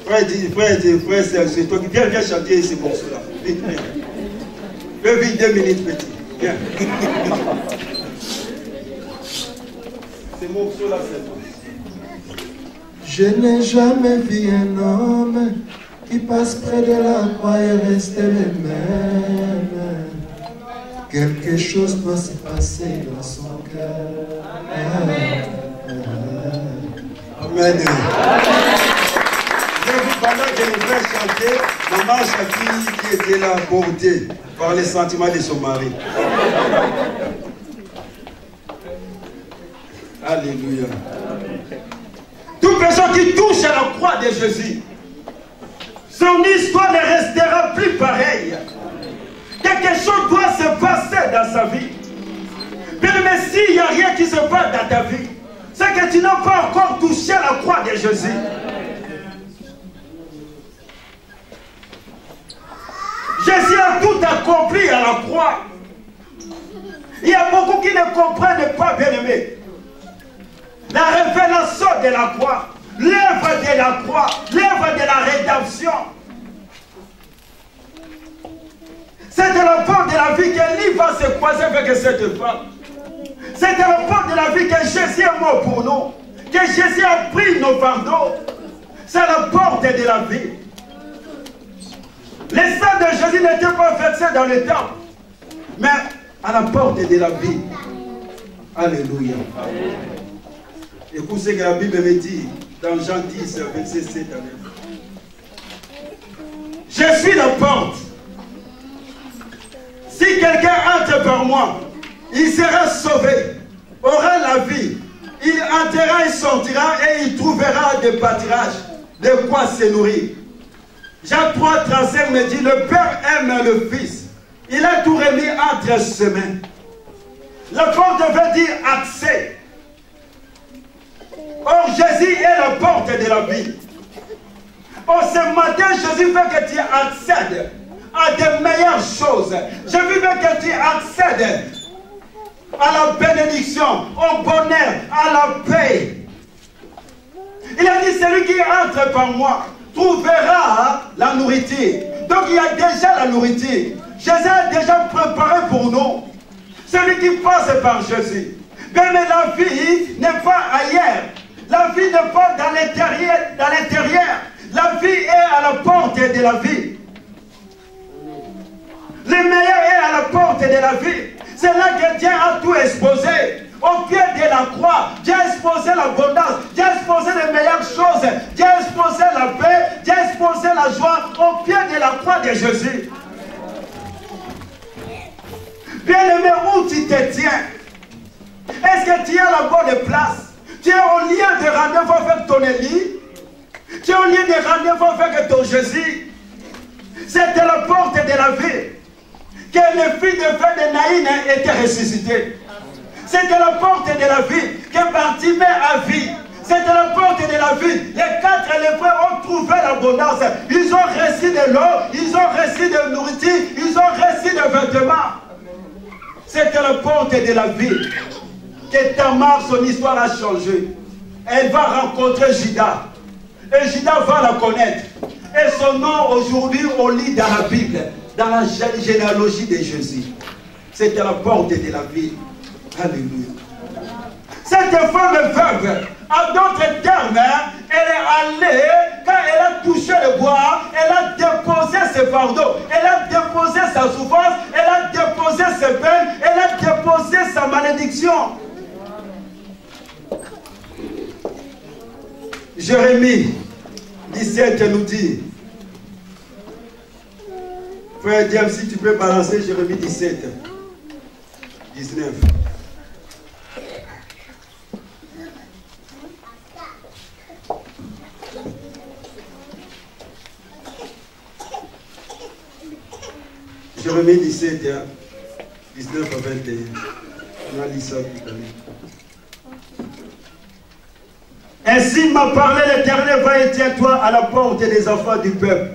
Frère, c'est toi qui viens chanter ces morceaux-là. Vite, viens. Fais vite 2 minutes, petit. Viens. Ces morceaux-là, c'est bon. Je n'ai jamais vu un homme qui passe près de la croix et reste le même. Quelque chose doit se passer dans son cœur. Amen. Amen. Pendant que les frères chantaient, maman Chaki qui était là portée par les sentiments de son mari. Alléluia. Toute personne qui touche à la croix de Jésus, son histoire ne restera plus pareille. Quelque chose doit se passer dans sa vie. Mais s'il n'y a rien qui se passe dans ta vie, c'est que tu n'as pas encore touché la croix de Jésus. Jésus a tout accompli à la croix. Il y a beaucoup qui ne comprennent pas, bien-aimés. La révélation de la croix, l'œuvre de la croix, l'œuvre de la rédemption. C'est de la porte de la vie que lui va se croiser avec cette femme. C'est de la porte de la vie que Jésus est mort pour nous. Que Jésus a pris nos fardeaux. C'est la porte de la vie. Les sang de Jésus n'étaient pas versés dans le temple, mais à la porte de la vie. Alléluia. Écoute ce que la Bible me dit dans Jean 10, verset 7 à 9. Je suis la porte. Si quelqu'un entre par moi, il sera sauvé, aura la vie. Il entrera, il sortira et il trouvera des pâturages, de quoi se nourrir. Jean 3, 35 me dit, le Père aime le Fils. Il a tout remis entre ses mains. La porte veut dire accès. Or, Jésus est la porte de la vie. Or, ce matin, Jésus veut que tu accèdes à de meilleures choses. Je veux que tu accèdes à la bénédiction, au bonheur, à la paix. Il a dit, celui qui entre par moi trouvera la nourriture. Donc il y a déjà la nourriture. Jésus a déjà préparé pour nous. Celui qui passe par Jésus. Mais la vie n'est pas ailleurs. La vie n'est pas dans l'intérieur. La vie est à la porte de la vie. Le meilleur est à la porte de la vie. C'est là que Dieu a tout exposé. Au pied de la croix, Dieu a exposé l'abondance, Dieu a exposé les meilleures choses, Dieu a exposé la paix, Dieu a exposé la joie au pied de la croix de Jésus. Bien-aimé, où tu te tiens? Est-ce que tu es à la bonne place? Tu es au lieu de rendez-vous avec ton Élie? Tu es au lieu de rendez-vous avec ton Jésus? C'est à la porte de la vie que le fils de feu de Naïn était ressuscité. C'est de la porte de la vie que Bartimée a vu. C'est de la porte de la vie. Les 4 lépreux ont trouvé l'abondance. Ils ont reçu de l'eau, ils ont reçu de nourriture, ils ont reçu de vêtements. C'est de la porte de la vie que Tamar, son histoire a changé. Elle va rencontrer Judas. Et Judas va la connaître. Et son nom aujourd'hui, on lit dans la Bible, dans la généalogie de Jésus. C'est de la porte de la vie. Alléluia. Cette femme veuve, en d'autres termes, elle est allée, quand elle a touché le bois, elle a déposé ses fardeaux, elle a déposé sa souffrance, elle a déposé ses peines, elle a déposé sa malédiction. Jérémie 17 nous dit, frère Diam, si tu peux balancer Jérémie 17, 19. Jérémie 17, 19 à 21. On a lu ça tout à l'heure. Ainsi m'a parlé l'Éternel, va et tiens-toi à la porte des enfants du peuple,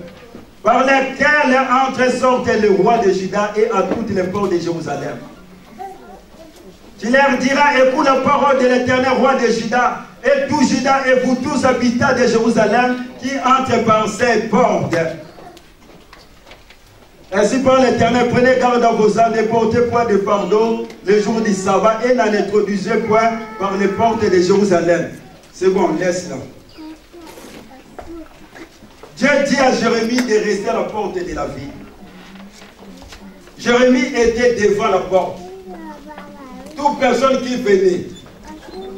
par lesquels entre sortent le roi de Juda et à toutes les portes de Jérusalem. Tu leur diras, écoute la parole de l'Éternel, roi de Juda, et tout Juda et vous tous habitants de Jérusalem qui entrent par ces portes. Ainsi par l'Éternel, prenez garde à vos âmes, ne portez point de fardeau le jour du sabbat et n'en introduisez point par les portes de Jérusalem. C'est bon, laisse là. Dieu dit à Jérémie de rester à la porte de la ville. Jérémie était devant la porte. Toute personne qui venait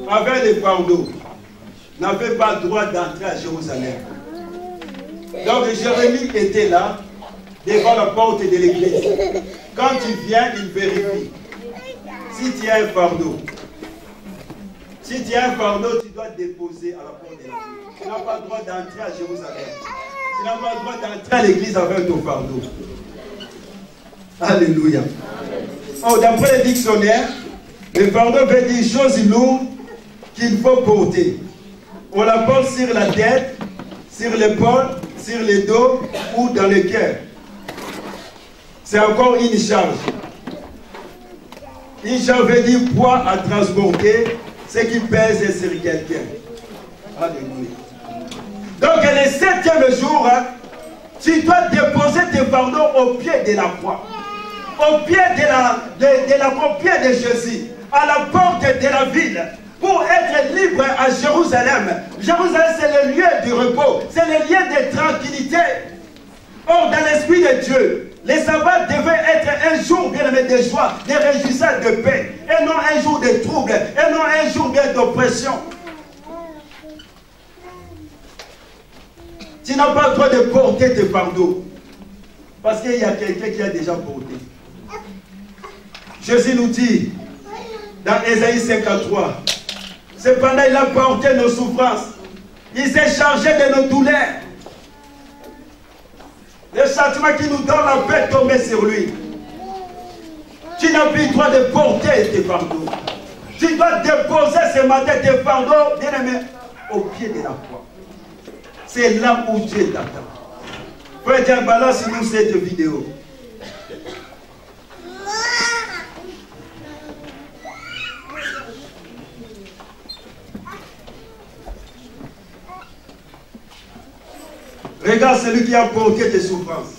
avec les fardeaux n'avait pas le droit d'entrer à Jérusalem. Donc Jérémie était là, devant la porte de l'église. Quand tu viens, il vérifie. Si tu as un fardeau, si tu as un fardeau, tu dois déposer à la porte de la ville. Tu n'as pas le droit d'entrer à Jérusalem. Tu n'as pas le droit d'entrer à l'église avec ton fardeau. Alléluia. Oh, d'après le dictionnaire, le fardeau veut dire chose lourde qu'il faut porter. On la porte sur la tête, sur l'épaule, sur le dos ou dans le cœur. C'est encore une charge. Une charge veut dire poids à transporter, ce qui pèse sur quelqu'un. Alléluia. Donc le 7e jour, tu dois déposer tes fardeaux au pied de la croix. Au pied au pied de Jésus, à la porte de la ville, pour être libre à Jérusalem. Jérusalem, c'est le lieu du repos, c'est le lieu de tranquillité. Or, dans l'esprit de Dieu, les sabbats devaient être un jour bien aimé de joie, de réjouissance, de paix, et non un jour de trouble, et non un jour bien d'oppression. Tu n'as pas le droit de porter tes fardeaux, parce qu'il y a quelqu'un qui a déjà porté. Jésus nous dit, dans Ésaïe 53, cependant il a porté nos souffrances, il s'est chargé de nos douleurs. Le châtiment qui nous donne la paix tombé sur lui. Tu n'as plus le droit de porter tes fardeaux. Tu dois déposer ce matin tes fardeaux, bien aimé, au pied de la croix. C'est là où Dieu t'attend. Frère Dieu, balance-nous cette vidéo. Regarde celui qui a porté tes souffrances.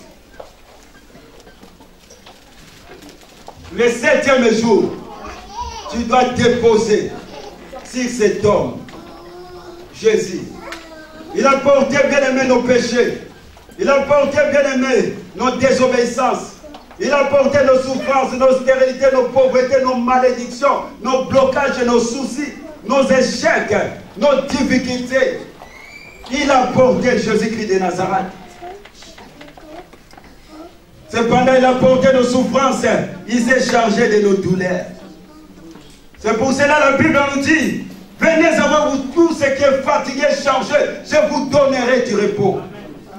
Le 7e jour, tu dois déposer sur cet homme, Jésus. Il a porté, bien aimé, nos péchés. Il a porté, bien aimé, nos désobéissances. Il a porté nos souffrances, nos stérilités, nos pauvretés, nos malédictions, nos blocages, nos soucis, nos échecs, nos difficultés. Il a porté Jésus-Christ de Nazareth. Cependant, il a porté nos souffrances. Il s'est chargé de nos douleurs. C'est pour cela la Bible nous dit, venez à vous tous ceux qui êtes fatigués, chargés, je vous donnerai du repos.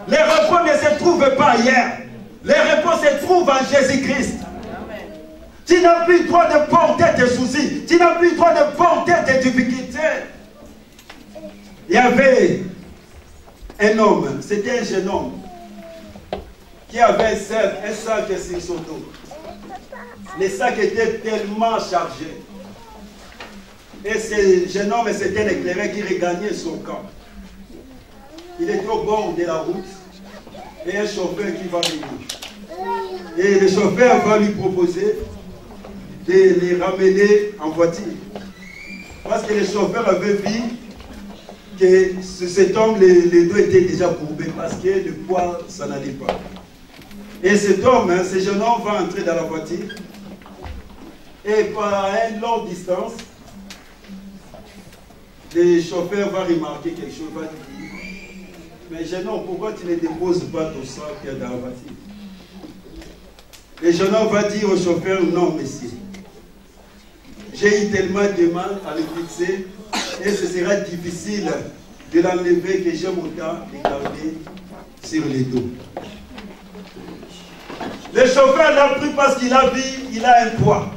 Les repos ne se trouvent pas ailleurs. Les repos se trouvent en Jésus-Christ. Tu n'as plus le droit de porter tes soucis. Tu n'as plus le droit de porter tes difficultés. Il y avait un homme, c'était un jeune homme, qui avait un sac sur son dos. Le sac était tellement chargé. Et ce jeune homme, c'était un éclaireur qui regagnait son camp. Il était au bord de la route. Et un chauffeur qui va venir. Et le chauffeur va lui proposer de les ramener en voiture. Parce que le chauffeur avait vu que cet homme, les dos étaient déjà courbés parce que le poids, ça n'allait pas. Et cet homme, ce jeune homme va entrer dans la voiture. Et par une longue distance, le chauffeur va remarquer quelque chose, va dire, mais jeune homme, pourquoi tu ne déposes pas ton sac dans la voiture? Le jeune homme va dire au chauffeur, non monsieur, j'ai eu tellement de mal à le fixer et ce sera difficile de l'enlever que j'ai mon temps de garder sur le dos. Le chauffeur l'a pris parce qu'il a vu, il a un poids.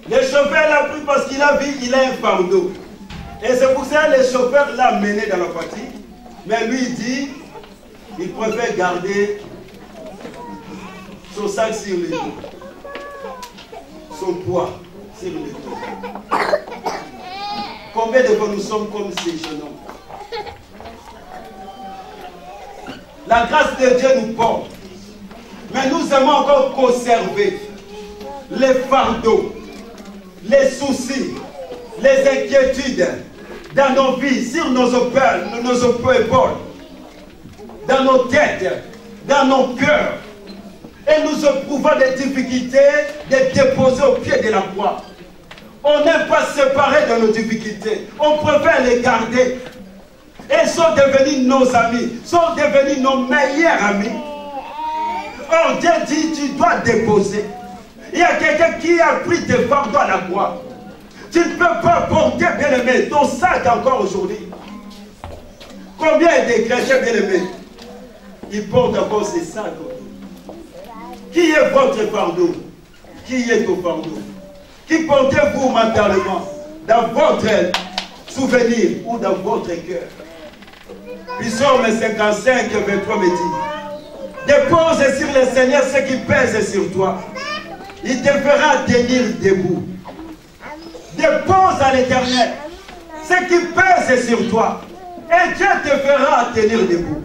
Le chauffeur l'a pris parce qu'il a vu, il a un fardeau. Et c'est pour ça que le chauffeur l'a mené dans la voiture. Mais lui il dit, il préfère garder son sac sur le dos. Son poids sur le dos. Combien de fois nous sommes comme ces jeunes hommes? La grâce de Dieu nous porte. Mais nous aimons encore conserver les fardeaux, les soucis, les inquiétudes dans nos vies, sur nos épaules. dans nos têtes, dans nos cœurs. Et nous éprouvons des difficultés de déposer au pied de la croix. On n'aime pas se séparer de nos difficultés. On préfère les garder. Ils sont devenus nos amis, sont devenus nos meilleurs amis. Or, Dieu dit, tu dois déposer. Il y a quelqu'un qui a pris tes fardeaux à la croix. Tu ne peux pas porter, bien-aimé, ton sac encore aujourd'hui. Combien de chrétiens, bien-aimés, ils portent encore ces sacs? Qui est votre fardeau? Qui est ton fardeau? Qui portez-vous mentalement dans votre souvenir ou dans votre cœur? Psaume 55, 23 me dit: dépose sur le Seigneur ce qui pèse sur toi. Il te fera tenir debout. Dépose à l'Éternel ce qui pèse sur toi. Et Dieu te fera tenir debout.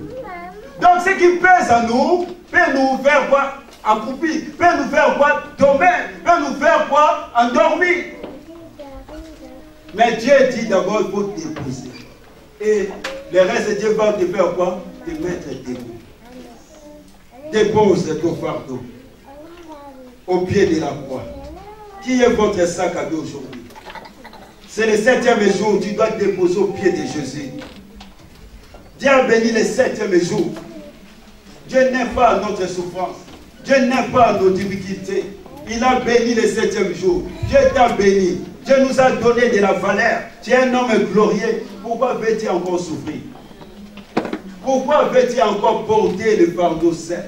Donc ce qui pèse à nous peut nous faire quoi? Accroupi, peut nous faire quoi? Tomber, peut nous faire quoi? Endormir. Mais Dieu dit d'abord il faut déposer. Et le reste de Dieu va te faire quoi? Te mettre debout. Dépose ton fardeau au pied de la croix. Qui est votre sac à dos aujourd'hui? C'est le 7e jour, tu dois te déposer au pied de Jésus. Dieu a béni le 7e jour. Dieu n'aime pas notre souffrance. Dieu n'aime pas nos difficultés. Il a béni le 7e jour. Dieu t'a béni. Dieu nous a donné de la valeur. Tu es un homme glorieux. Pourquoi veux-tu encore souffrir? Pourquoi veux-tu encore porter le fardeau saint?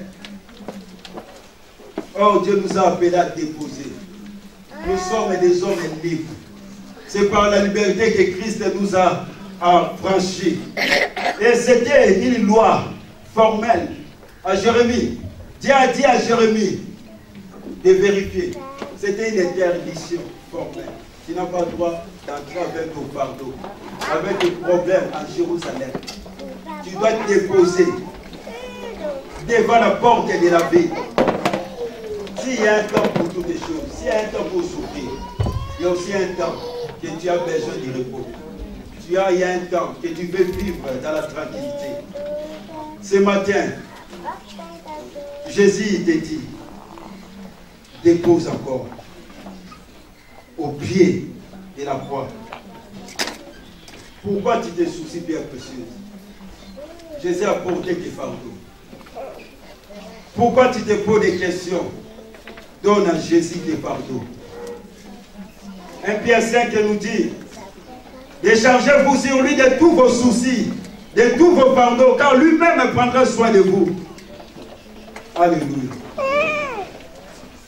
Oh, Dieu nous a appelés à déposer. Nous sommes des hommes libres. C'est par la liberté que Christ nous a franchis. Et c'était une loi formelle à Jérémie. Dieu a dit à Jérémie de vérifier. C'était une interdiction formelle. Tu n'as pas le droit d'entrer avec ton fardeau, avec des problèmes à Jérusalem. Tu dois te déposer devant la porte de la ville. S'il y a un temps pour toutes les choses, s'il y a un temps pour souffrir, il y a aussi un temps que tu as besoin de repos. Il y a un temps que tu veux vivre dans la tranquillité. Ce matin, Jésus te dit, dépose encore au pied de la croix. Pourquoi tu te soucies, Père précieux? Jésus a porté tes fardeaux. Pourquoi tu te poses des questions? Donne à Jésus tes fardeaux. 1 Pierre 5 nous dit: déchargez-vous sur lui de tous vos soucis, de tous vos fardeaux, car lui-même prendra soin de vous. Alléluia.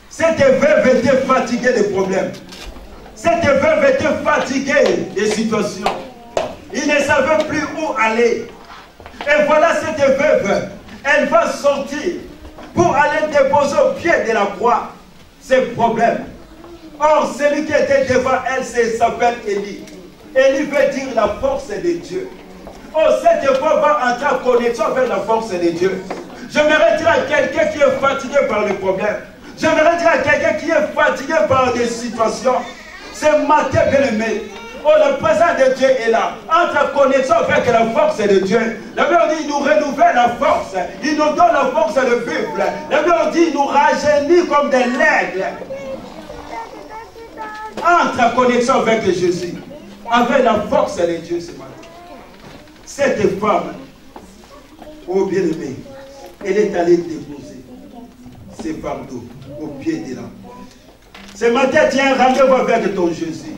Cette veuve était fatiguée des problèmes. Cette veuve était fatiguée des situations. Il ne savait plus où aller. Et voilà cette veuve, elle va sortir pour aller déposer au pied de la croix ses problèmes. Or, celui qui était devant elle s'appelle Élie. Élie veut dire la force de Dieu. Oh, cette voix va entrer en connexion avec la force de Dieu. J'aimerais dire à quelqu'un qui est fatigué par les problèmes. J'aimerais dire à quelqu'un qui est fatigué par des situations. Ce matin, bien-aimé, oh, le présent de Dieu est là. Entre en connexion avec la force de Dieu. La Bible dit, il nous renouvelle la force. Il nous donne la force de vivre. La Bible dit, il nous rajeunit comme des legs. Entre en connexion avec Jésus. Avec la force de Dieu ce matin. Cette femme, oh bien-aimé, elle est allée déposer ses fardeaux au pied de la croix. Ce matin, tu as un rendez-vous avec ton Jésus.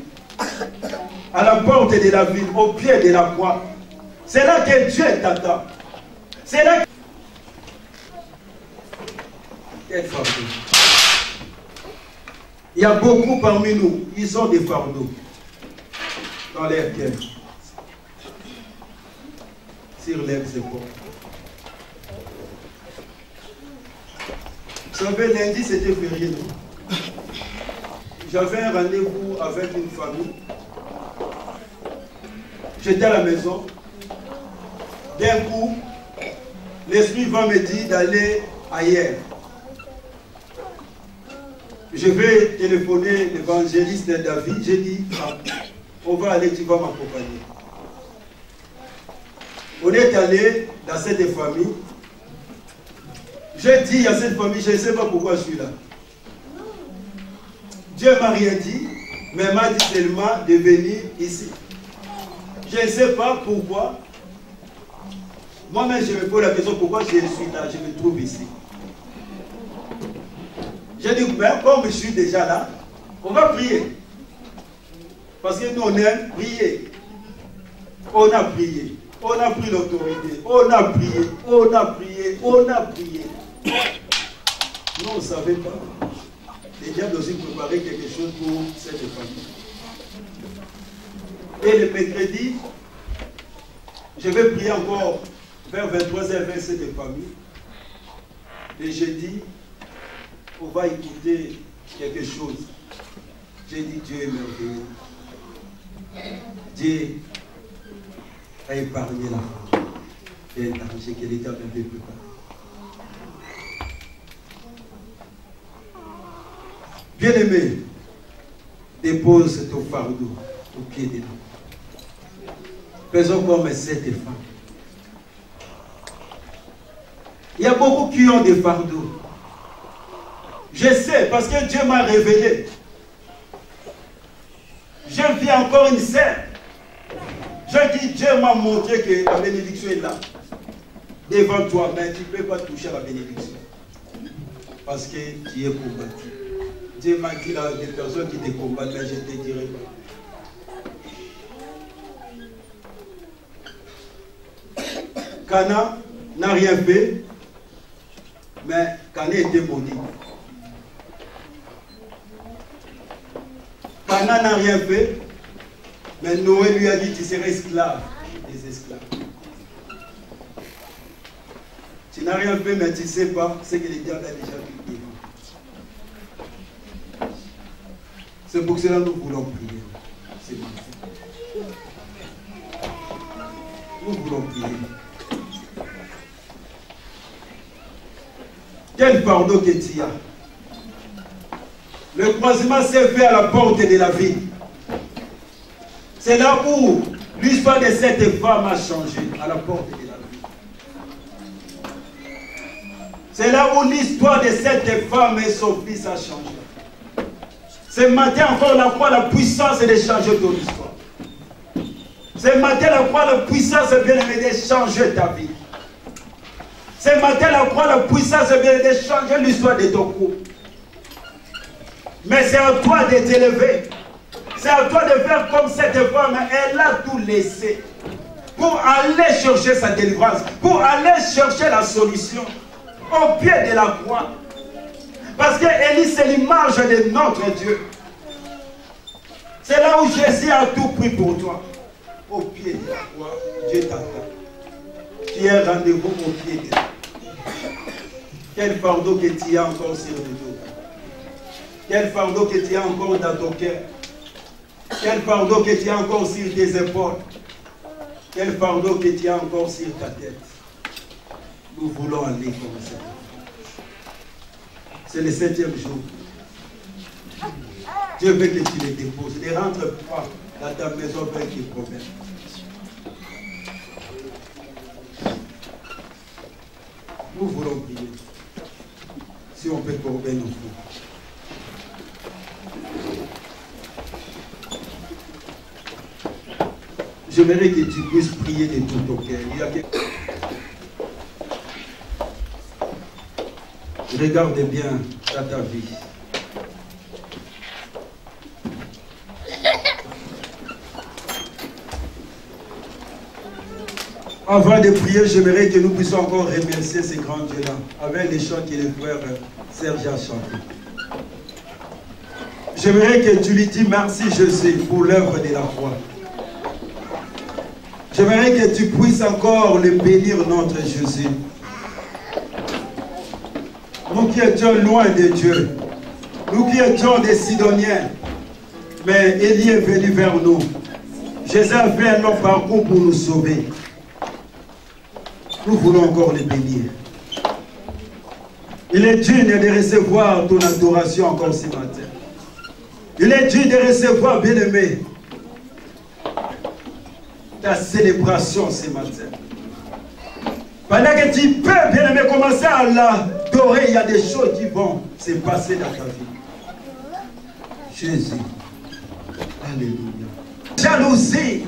À la porte de la ville, au pied de la croix. C'est là que Dieu t'attend. C'est là que... Quel fardeau. Il y a beaucoup parmi nous, ils ont des fardeaux dans leur cœur. Sur leurs épaules. Vous savez, lundi c'était férié, non? J'avais un rendez-vous avec une famille. J'étais à la maison. D'un coup, l'esprit va me dire d'aller ailleurs. Je vais téléphoner l'évangéliste David. J'ai dit, ah, on va aller, tu vas m'accompagner. On est allé dans cette famille. J'ai dit à cette famille, je ne sais pas pourquoi je suis là. Dieu m'a rien dit, mais m'a dit seulement de venir ici. Je ne sais pas pourquoi. Moi-même, je me pose la question pourquoi je suis là, je me trouve ici. J'ai dit, ben, comme je suis déjà là, on va prier. Parce que nous, on aime prier. On a prié. On a pris l'autorité. On a prié. On a prié. On a prié. Nous, on ne savait pas. Les diables aussi préparé quelque chose pour cette famille. Et le mercredi, je vais prier encore vers 23h avec cette famille. Le jeudi, on va écouter quelque chose. J'ai dit Dieu est merveilleux. Dieu a épargné la femme. Et l'argent que l'État avait préparé. Bien-aimé, dépose ton fardeau au pied de nous. Faisons comme cette femme. Il y a beaucoup qui ont des fardeaux. Je sais, parce que Dieu m'a révélé. Je vis encore une scène. Je dis, Dieu m'a montré que la bénédiction est là. Devant toi, mais tu ne peux pas toucher à la bénédiction. Parce que tu es combattu. Dieu m'a dit là, des personnes qui te combattent, mais je ne te dirai pas. Cana n'a rien fait, mais Cana était maudit. Cana n'a rien fait, mais Noé lui a dit, tu seras esclave des esclaves. Tu n'as rien fait, mais tu ne sais pas ce que le diable a déjà fait. C'est pour cela que nous voulons prier. C'est bon. Nous voulons prier. Quel fardeau que tu as. Le croisement s'est fait à la porte de la vie. C'est là où l'histoire de cette femme a changé, à la porte de la vie. C'est là où l'histoire de cette femme et son fils a changé. Ce matin encore la croix, la puissance est de changer ton histoire. Ce matin la croix, la puissance est bien de changer ta vie. Ce matin la croix, la puissance est bien de changer l'histoire de ton couple. Mais c'est à toi de t'élever. C'est à toi de faire comme cette femme. Elle a tout laissé pour aller chercher sa délivrance, pour aller chercher la solution au pied de la croix. Parce que Élie, c'est l'image de notre Dieu. C'est là où Jésus a tout pris pour toi. Au pied de la croix, Dieu t'attend. Tu as rendez-vous au pied de la croix. Quel fardeau que tu as encore sur le dos. Quel fardeau que tu as encore dans ton cœur. Quel fardeau que tu as encore sur tes épaules. Quel fardeau que tu as encore sur ta tête. Nous voulons aller comme ça. C'est le 7e jour. Dieu veut que tu les déposes. Ne rentre pas dans ta maison avec des problèmes. Nous voulons prier. Si on peut courber nos fous. J'aimerais que tu puisses prier de tout ton cœur. Regarde bien dans ta vie. Avant de prier, j'aimerais que nous puissions encore remercier ces grands dieux-là avec les chants que le frère Serge a chantés. J'aimerais que tu lui dises merci Jésus pour l'œuvre de la croix. J'aimerais que tu puisses encore le bénir notre Jésus. Nous qui étions loin de Dieu, nous qui étions des Sidoniens, mais Élie est venu vers nous. Jésus a fait un long parcours pour nous sauver. Nous voulons encore le bénir. Il est digne de recevoir ton adoration encore ce matin. Il est digne de recevoir, bien-aimé, ta célébration ce matin. Pendant que tu peux, bien aimé, commencer à l'adorer, il y a des choses qui vont se passer dans ta vie. Jésus. Alléluia. Jalousie.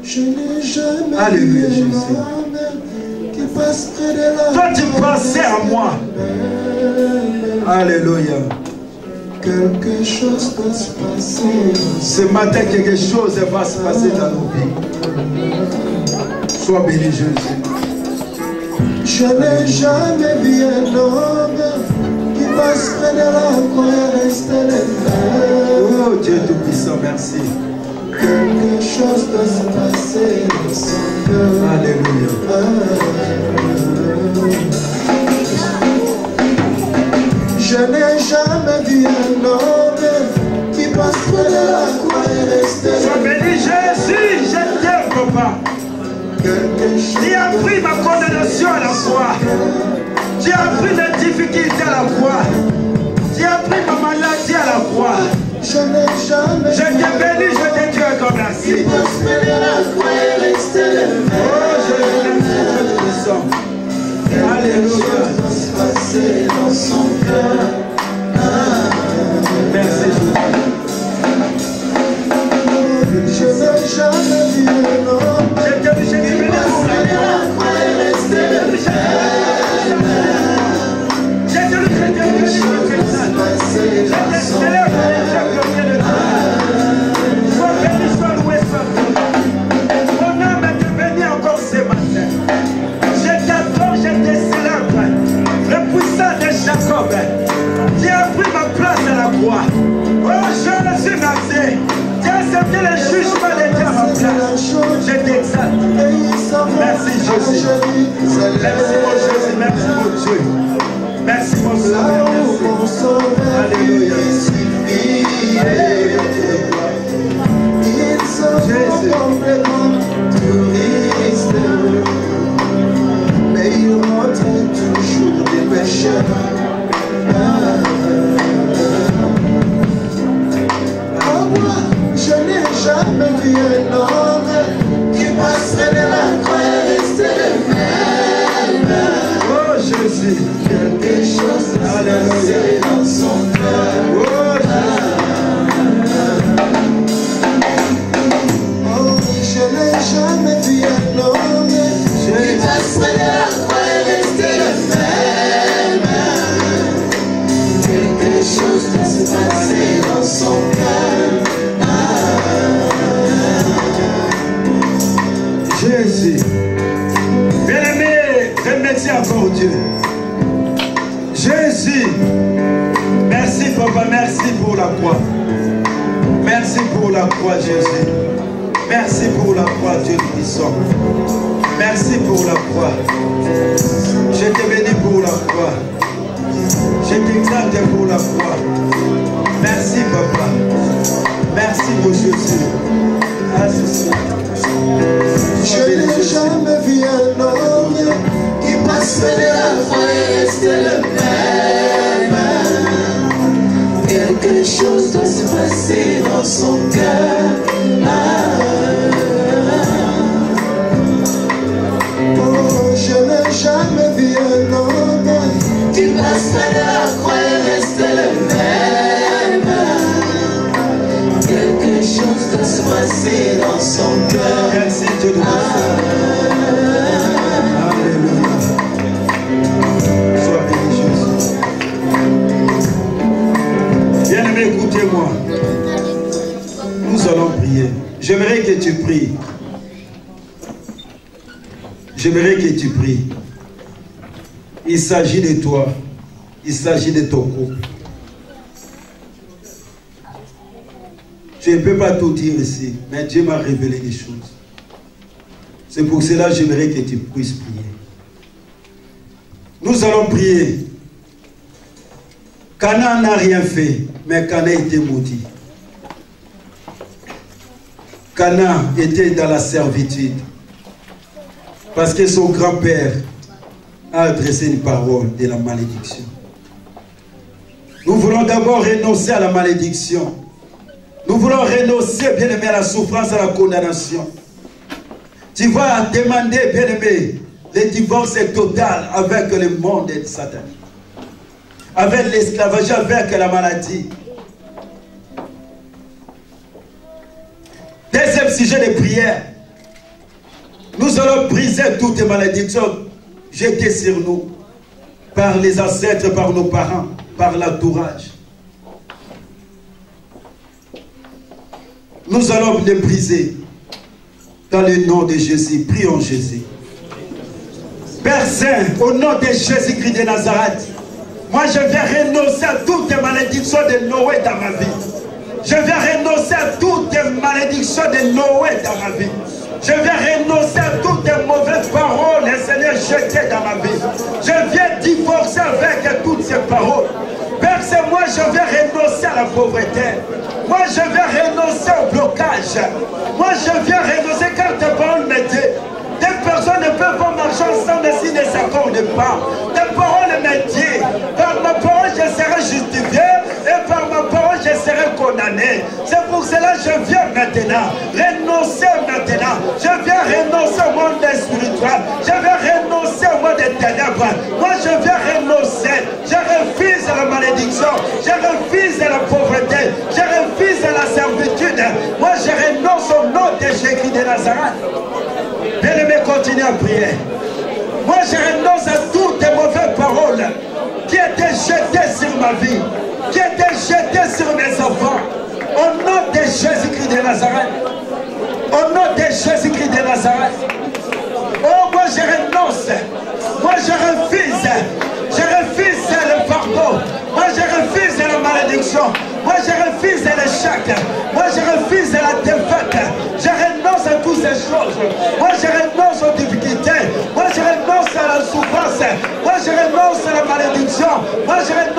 Je n'ai jamais Alléluia, vu Jésus. un homme qui passe près de la Toi, tu pensais à moi. Alléluia. Quelque chose doit se passer. Ce matin, quelque chose va se passer dans nos vies. Sois béni, Jésus. Je n'ai jamais vu un homme qui passe près de la croix et reste les mêmes. Oh Dieu Tout-Puissant, merci. Quelque chose doit se passer dans son cœur. Alléluia. Je n'ai jamais vu un homme qui passe près de la croix et reste les Sois béni, Jésus. Je t'aime, papa. Tu as pris ma condamnation à la croix. Tu as pris mes difficultés à la croix. Tu as pris ma maladie à la croix. Je n'ai jamais Je t'ai béni, je t'ai Dieu comme merci. qui passe près de la croix et reste les mêmes. Oh, je t'aime, Dieu Tout-Puissant. Alléluia. Doit se passer dans son cœur. Merci, Jésus. Je n'ai jamais vu un homme Je t'ai béni, je t'ai béni pour la croix. Je t'ai béni, je t'ai béni. Je t'ai béni, je t'ai béni, je t'ai béni. Je t'ai célébré, j'ai glorifié de toi. Sois béni, sois loué, sois béni. Mon âme est bénie encore ce matin. Je t'adore, je te célèbre. Le puissant de Jacob. Tu as pris ma place à la croix. Oh Jésus, merci. Tu as accepté le jugement de Dieu à ma place. Je t'exalte. Merci Jésus. Merci mon Jésus, merci mon Dieu. Merci mon Sauveur. Merci. Alléluia. Jésus. Mais il montre toujours des pécheurs. Je n'ai jamais vu un homme qui passerait de la croix et rester le même. Oh Jésus. Quelque chose de Alléluia. dans son cœur. Oh Oh, je n'ai jamais vu un homme qui Jésus. passerait de la croix et rester le même. Quelque chose doit se passer dans son cœur. Jésus. Bien-aimé, remercie encore Dieu. Jésus. Merci papa, merci pour la croix. Merci pour la croix Jésus. Merci pour la croix Dieu puissant. Merci pour la croix. Je te bénis pour la croix. Je t'exalte pour la croix. Merci papa. Merci mon Jésus. Ah, c'est ça. Je n'ai jamais vu un homme qui passerait de la croix et rester le même. Quelque chose doit se passer dans son cœur. Oh, je n'ai jamais vu un homme qui passerait de la croix et rester le même. Quelque chose doit se passer dans son cœur. Merci Dieu de Alléluia. Sois béni Jésus. Bien-aimé, écoutez-moi. Nous allons prier. J'aimerais que tu pries. J'aimerais que tu pries. Il s'agit de toi. Il s'agit de ton couple. Je ne peux pas tout dire ici, mais Dieu m'a révélé des choses. C'est pour cela que j'aimerais que tu puisses prier. Nous allons prier. Cana n'a rien fait, mais Cana était maudit. Cana était dans la servitude. Parce que son grand-père a adressé une parole de la malédiction. Nous voulons d'abord renoncer à la malédiction. Nous voulons renoncer, bien-aimé, à la souffrance, à la condamnation. Tu vas demander, bien-aimé, Le divorce est total avec le monde satanique. Avec l'esclavage, avec la maladie. Deuxième sujet de prière. Nous allons briser toutes les malédictions jetées sur nous par les ancêtres, par nos parents, par l'entourage. Nous allons les briser dans le nom de Jésus. Prions Jésus. Père Saint, au nom de Jésus-Christ de Nazareth, moi je vais renoncer à toutes les malédictions de Noé dans ma vie. Je vais renoncer à toutes les malédictions de Noé dans ma vie. Je vais renoncer à toutes les mauvaises paroles, Seigneur, jetées dans ma vie. Je viens divorcer avec toutes ces paroles. Père, c'est moi, je vais renoncer à la pauvreté. Moi, je vais renoncer au blocage. Moi, je viens renoncer car tes paroles me disent. Des personnes ne peuvent pas marcher ensemble s'ils ne s'accordent pas. Tes paroles me disent. Par ma parole, je serai justifié. Et par ma parole, je serai condamné. C'est pour cela que je viens maintenant. Renoncer maintenant. Je viens renoncer au monde spirituel. Je vais renoncer au monde des ténèbres. Moi, je viens renoncer. Je refuse la malédiction. Je refuse la pauvreté. Je refuse la servitude. Moi, je renonce au nom de Jésus de Nazareth. Bien-aimé, continue à prier. Moi, je renonce à toutes les mauvaises paroles qui étaient jetées sur ma vie, qui étaient jetées sur mes enfants. Au nom de Jésus-Christ de Nazareth. Au nom de Jésus-Christ de Nazareth. Oh, moi, je renonce. Moi, je refuse. Je refuse le pardon. Moi, je refuse la malédiction. Moi, je refuse l'échec. Moi, je refuse la défaite. Je renonce à toutes ces choses. Moi, je renonce aux difficultés. Moi, je renonce à la souffrance. Moi, je renonce à la malédiction. Moi, je renonce